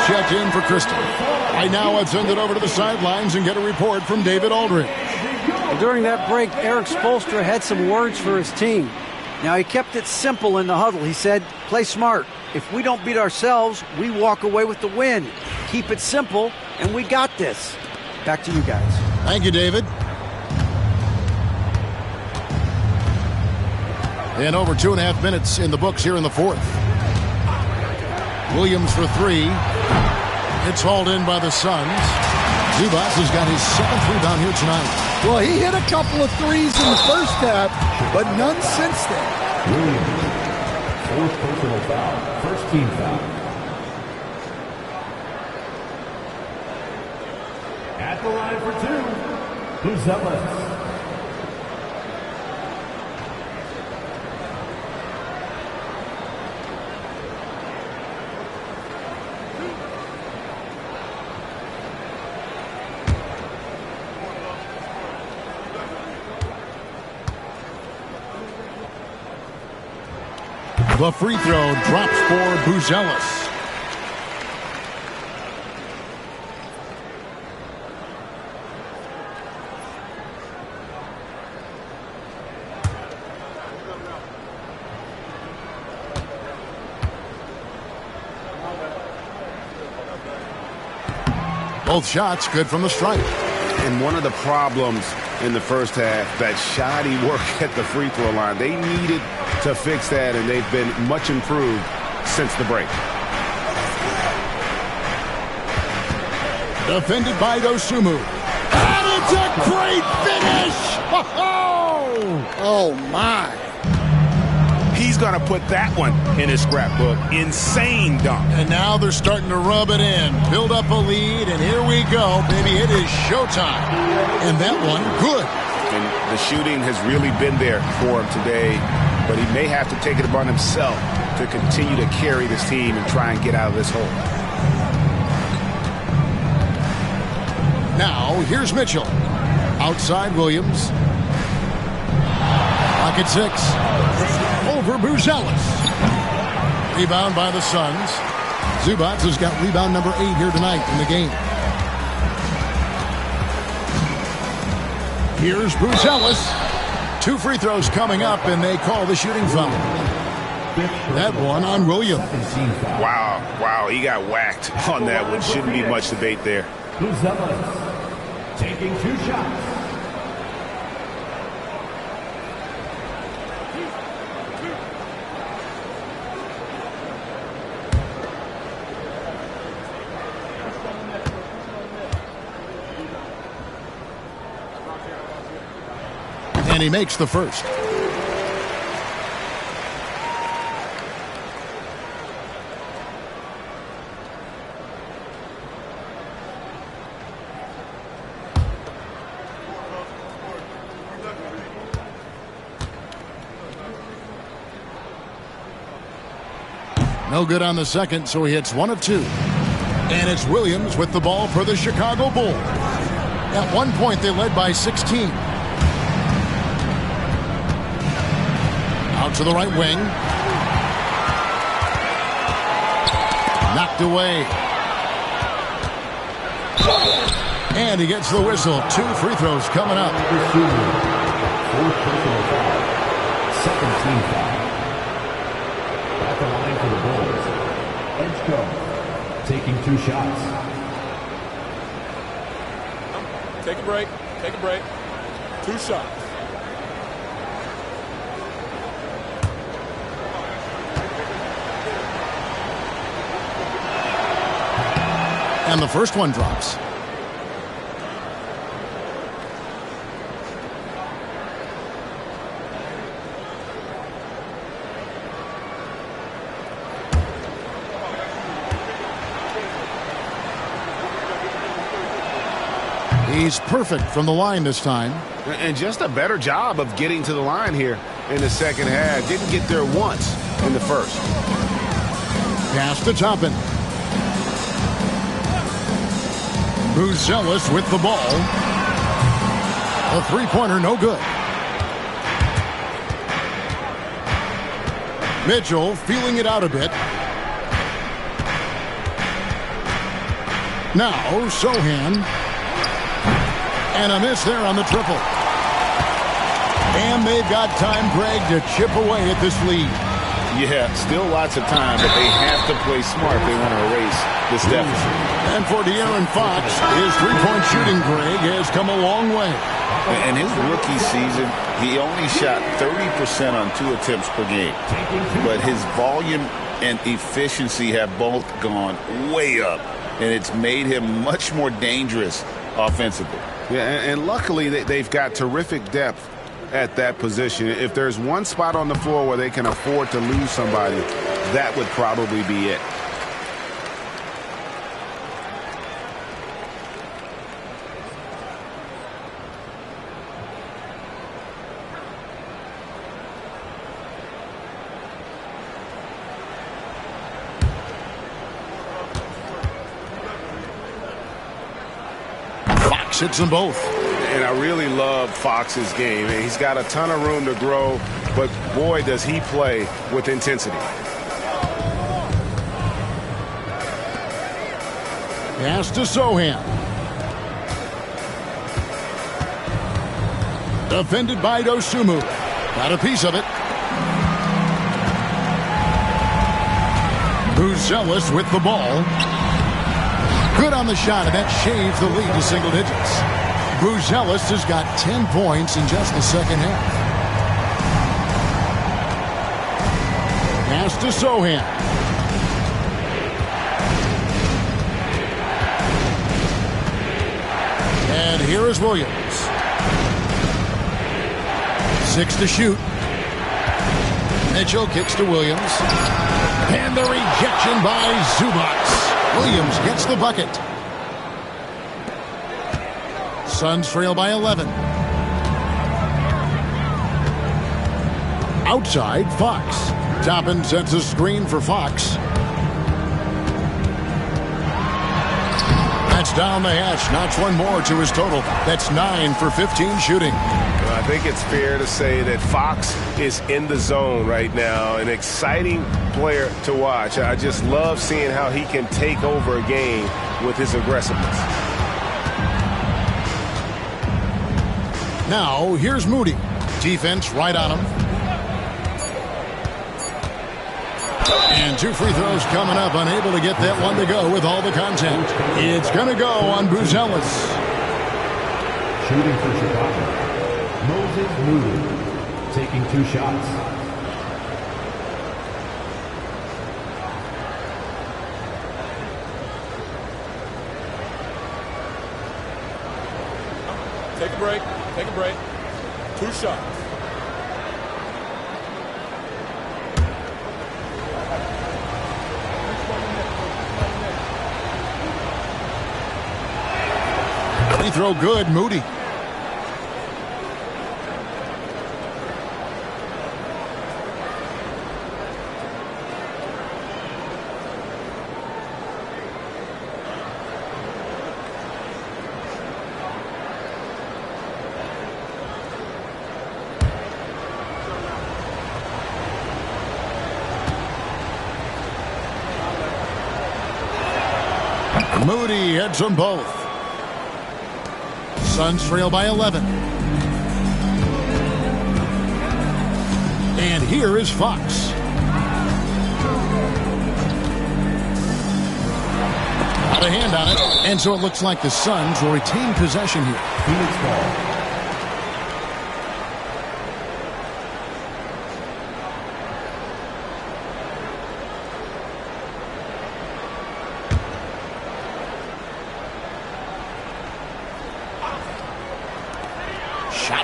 Checked in for Christie. Right now, I'd send it over to the sidelines and get a report from David Aldridge. During that break, Eric Spoelstra had some words for his team. Now, he kept it simple in the huddle. He said, play smart. If we don't beat ourselves, we walk away with the win. Keep it simple, and we got this. Back to you guys. Thank you, David. And over 2.5 minutes in the books here in the fourth. Williams for 3. It's hauled in by the Suns. Zubac has got his 7th rebound here tonight. Well, he hit a couple of threes in the first half, but none since then. Williams, 4th personal foul, 1st team foul. At the line for 2, Buzelis. The free throw drops for Buzelis. Both shots good from the stripe. And one of the problems in the first half, that shoddy work at the free throw line. They needed to fix that, and they've been much improved since the break. Defended by Dosunmu. And it's a great finish! Oh, my. He's going to put that one in his scrapbook. Insane dunk. And now they're starting to rub it in. Build up a lead, and here we go, baby. It is showtime. And that one, good. And the shooting has really been there for him today, but he may have to take it upon himself to continue to carry this team and try and get out of this hole. Now, here's Mitchell. Outside Williams. Pocket 6. Over Buzelis. Rebound by the Suns. Zubac has got rebound number 8 here tonight in the game. Here's Buzelis. 2 free throws coming up, and they call the shooting foul. That one on Williams. Wow, he got whacked on that one. Shouldn't be much debate there. Buzelis taking 2 shots. And he makes the first. No good on the second, so he hits 1 of 2. And it's Williams with the ball for the Chicago Bulls. At one point, they led by 16. Out to the right wing. Knocked away. And he gets the whistle. 2 free throws coming up. Fourth personal foul. Second team foul. At the line for the Bulls. Edgecombe taking 2 shots. Take a break. Take a break. 2 shots. And the first one drops. He's perfect from the line this time. And just a better job of getting to the line here in the second half. Didn't get there once in the first. Pass to Toppin. Buzelis with the ball. A three-pointer, no good. Mitchell feeling it out a bit. Now, Sohan. And a miss there on the triple. And they've got time, Greg, to chip away at this lead. Yeah, still lots of time, but they have to play smart if they want to erase this deficit. And for De'Aaron Fox, his three-point shooting, Greg, has come a long way. In his rookie season, he only shot 30% on 2 attempts per game. But his volume and efficiency have both gone way up, and it's made him much more dangerous offensively. Yeah, and luckily they've got terrific depth at that position. If there's one spot on the floor where they can afford to lose somebody, that would probably be it. Fox hits them both. And I really love Fox's game. He's got a ton of room to grow, but boy, does he play with intensity. Pass to Sohan. Defended by Dosunmu. Got a piece of it. Buzelis with the ball. Good on the shot, and that shaves the lead to single digits. Buzelis has got 10 points in just the second half. Pass to Sohan. And here Here's Williams. 6 to shoot. Mitchell kicks to Williams. And the rejection by Zubac. Williams gets the bucket. Suns trail by 11. Outside, Fox. Toppin sets a screen for Fox. That's down the hatch. Knocks one more to his total. That's 9 for 15 shooting. Well, I think it's fair to say that Fox is in the zone right now. An exciting player to watch. I just love seeing how he can take over a game with his aggressiveness. Now, here's Moody. Defense right on him. And 2 free throws coming up. Unable to get that one to go with all the content. It's going to go on Buzelis. Shooting for Chicago, Moses Moody, taking 2 shots. Take a break. Take a break. 2 shots. Free throw good, Moody. Moody hits them both. Suns trail by 11. And here is Fox. Got a hand on it. And so it looks like the Suns will retain possession here. Phoenix ball.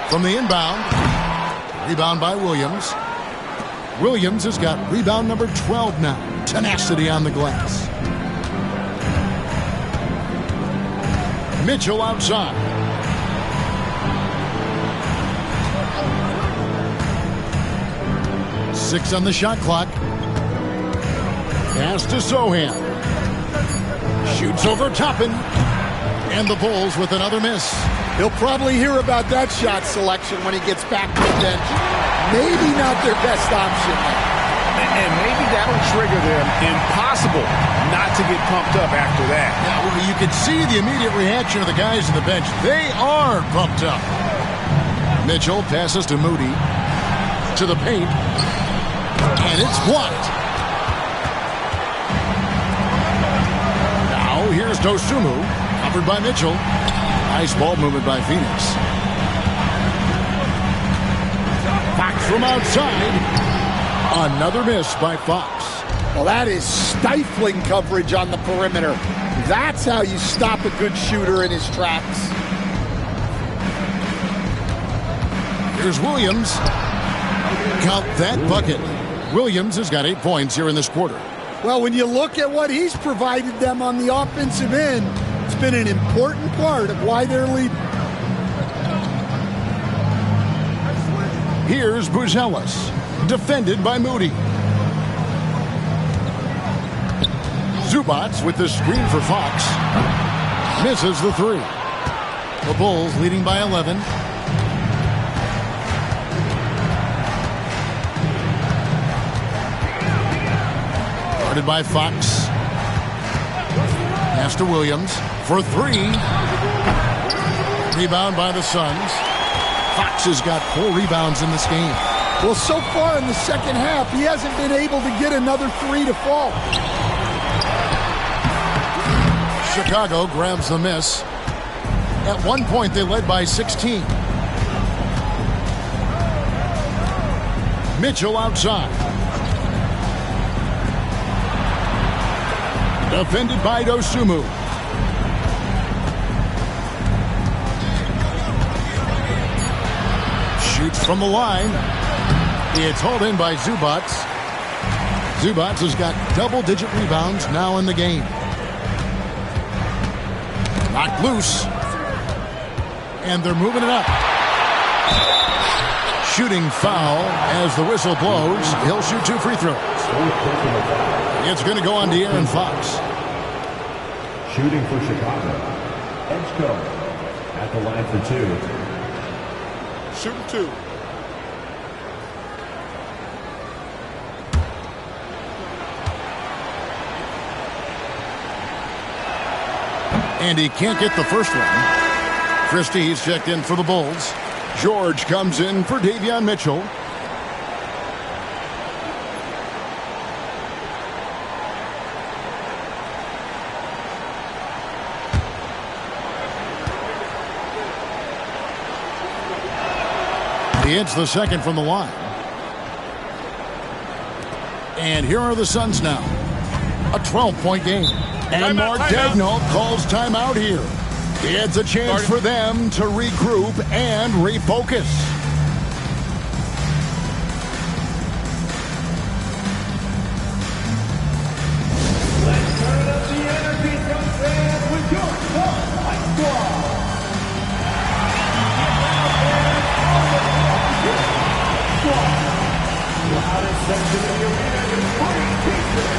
From the inbound. Rebound by Williams. Williams has got rebound number 12 now. Tenacity on the glass. Mitchell outside. Six on the shot clock. Pass to Sohan. Shoots over Toppin. And the Bulls with another miss. He'll probably hear about that shot selection when he gets back to the bench. Maybe not their best option. And maybe that'll trigger them. Impossible not to get pumped up after that. Yeah, well, you can see the immediate reaction of the guys on the bench. They are pumped up. Mitchell passes to Moody. To the paint. And it's blocked. Now here's Dosunmu. Covered by Mitchell. Nice ball movement by Phoenix. Fox from outside. Another miss by Fox. Well, that is stifling coverage on the perimeter. That's how you stop a good shooter in his tracks. Here's Williams. Count that bucket. Williams has got 8 points here in this quarter. Well, when you look at what he's provided them on the offensive end, it's been an important part of why they're leading. Here's Buzelis, defended by Moody. Zubac with the screen for Fox. Misses the 3. The Bulls leading by 11. Guarded by Fox. Pass to Williams for 3. Rebound by the Suns. Fox has got 4 rebounds in this game. Well, so far in the second half, he hasn't been able to get another 3 to fall. Chicago grabs the miss. At one point, they led by 16. Mitchell outside. Defended by Dosunmu. Shoots from the line. It's hauled in by Zubats. Zubats has got double-digit rebounds now in the game. Knocked loose. And they're moving it up. Shooting foul as the whistle blows. He'll shoot 2 free throws. It's going to go on De'Aaron Fox. Shooting for Chicago. Edgecombe at the line for 2. Shooting 2. And he can't get the first one. Christie's checked in for the Bulls. George comes in for Davion Mitchell. He hits the second from the line. And here are the Suns now. A 12-point game. And Mark Daigneault calls timeout here. It's a chance for them to regroup and refocus. Let's turn up the energy from fans with your High Squad. Loudest section of the arena is free pieces.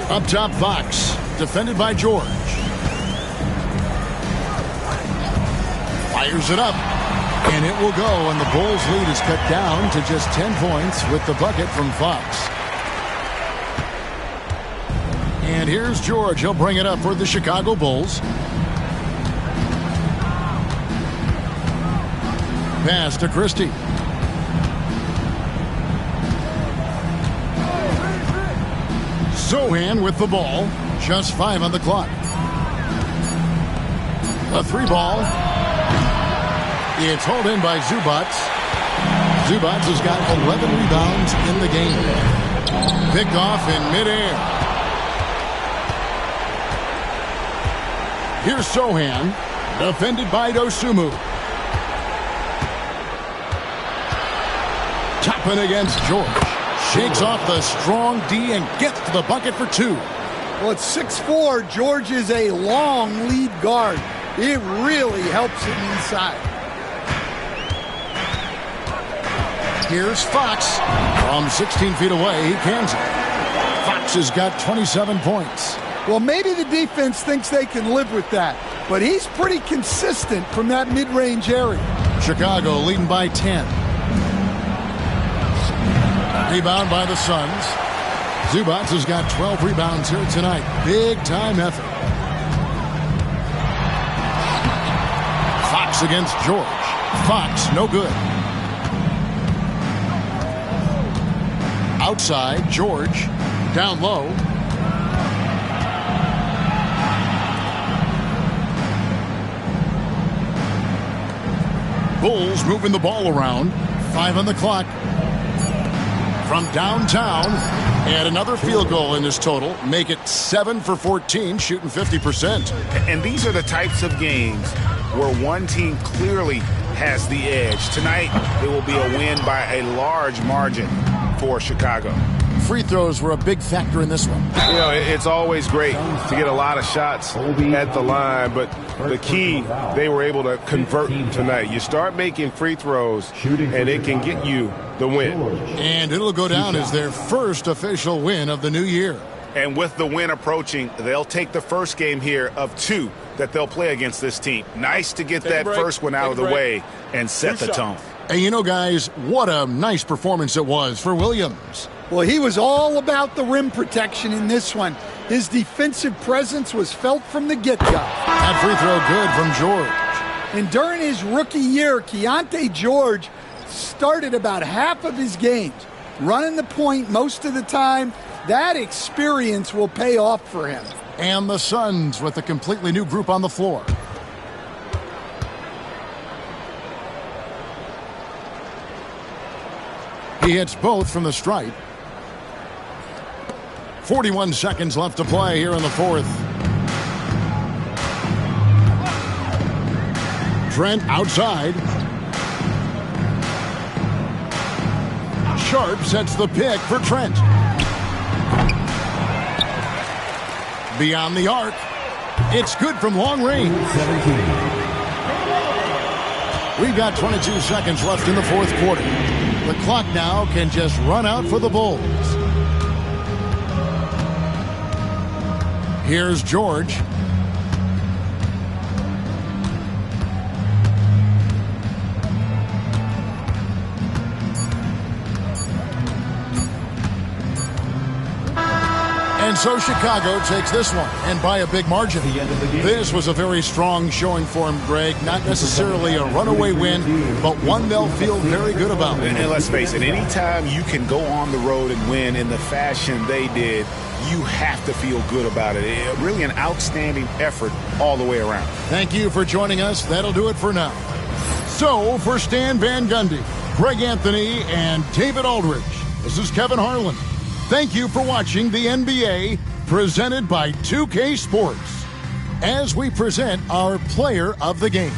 Up top, Fox, defended by George. Fires it up, and it will go, and the Bulls' lead is cut down to just 10 points with the bucket from Fox. And here's George. He'll bring it up for the Chicago Bulls. Pass to Christie. Sohan with the ball. Just 5 on the clock. A 3-ball. It's hauled in by Zubats. Zubats has got 11 rebounds in the game. Picked off in midair. Here's Sohan. Defended by Dosunmu. Toppin against George. Shakes off the strong D and gets to the bucket for 2. Well, it's 6'4". George is a long lead guard. It really helps him inside. Here's Fox. From 16 feet away, he cans it. Fox has got 27 points. Well, maybe the defense thinks they can live with that, but he's pretty consistent from that mid-range area. Chicago leading by 10. Rebound by the Suns. Zubats has got 12 rebounds here tonight. Big time effort. Fox against George. Fox, no good. Outside, George. Down low. Bulls moving the ball around. 5 on the clock. from downtown. And another field goal in this total. Make it 7 for 14, shooting 50%. And these are the types of games where one team clearly has the edge. Tonight, it will be a win by a large margin for Chicago. Free throws were a big factor in this one. You know, it's always great to get a lot of shots at the line, but the key, they were able to convert tonight. You start making free throws, and it can get you the win. And it'll go down as their first official win of the new year. And with the win approaching, they'll take the first game here of 2 that they'll play against this team. Nice to get that first one out of the way and set the tone. And you know, guys, what a nice performance it was for Williams. Well, he was all about the rim protection in this one. His defensive presence was felt from the get-go. That free throw good from George. And during his rookie year, Keontae George started about half of his games, running the point most of the time. That experience will pay off for him. And the Suns with a completely new group on the floor. He hits both from the stripe. 41 seconds left to play here in the fourth. Trent outside. Sharp sets the pick for Trent. Beyond the arc. It's good from long range. 17. We've got 22 seconds left in the fourth quarter. The clock now can just run out for the Bulls. Here's George. And so Chicago takes this one, and by a big margin. This was a very strong showing for him, Greg. Not necessarily a runaway win, but one they'll feel very good about. And let's face it, anytime you can go on the road and win in the fashion they did, you have to feel good about it. Really an outstanding effort all the way around. Thank you for joining us. That'll do it for now. So, for Stan Van Gundy, Greg Anthony, and David Aldridge, this is Kevin Harlan. Thank you for watching the NBA, presented by 2K Sports, as we present our Player of the Game.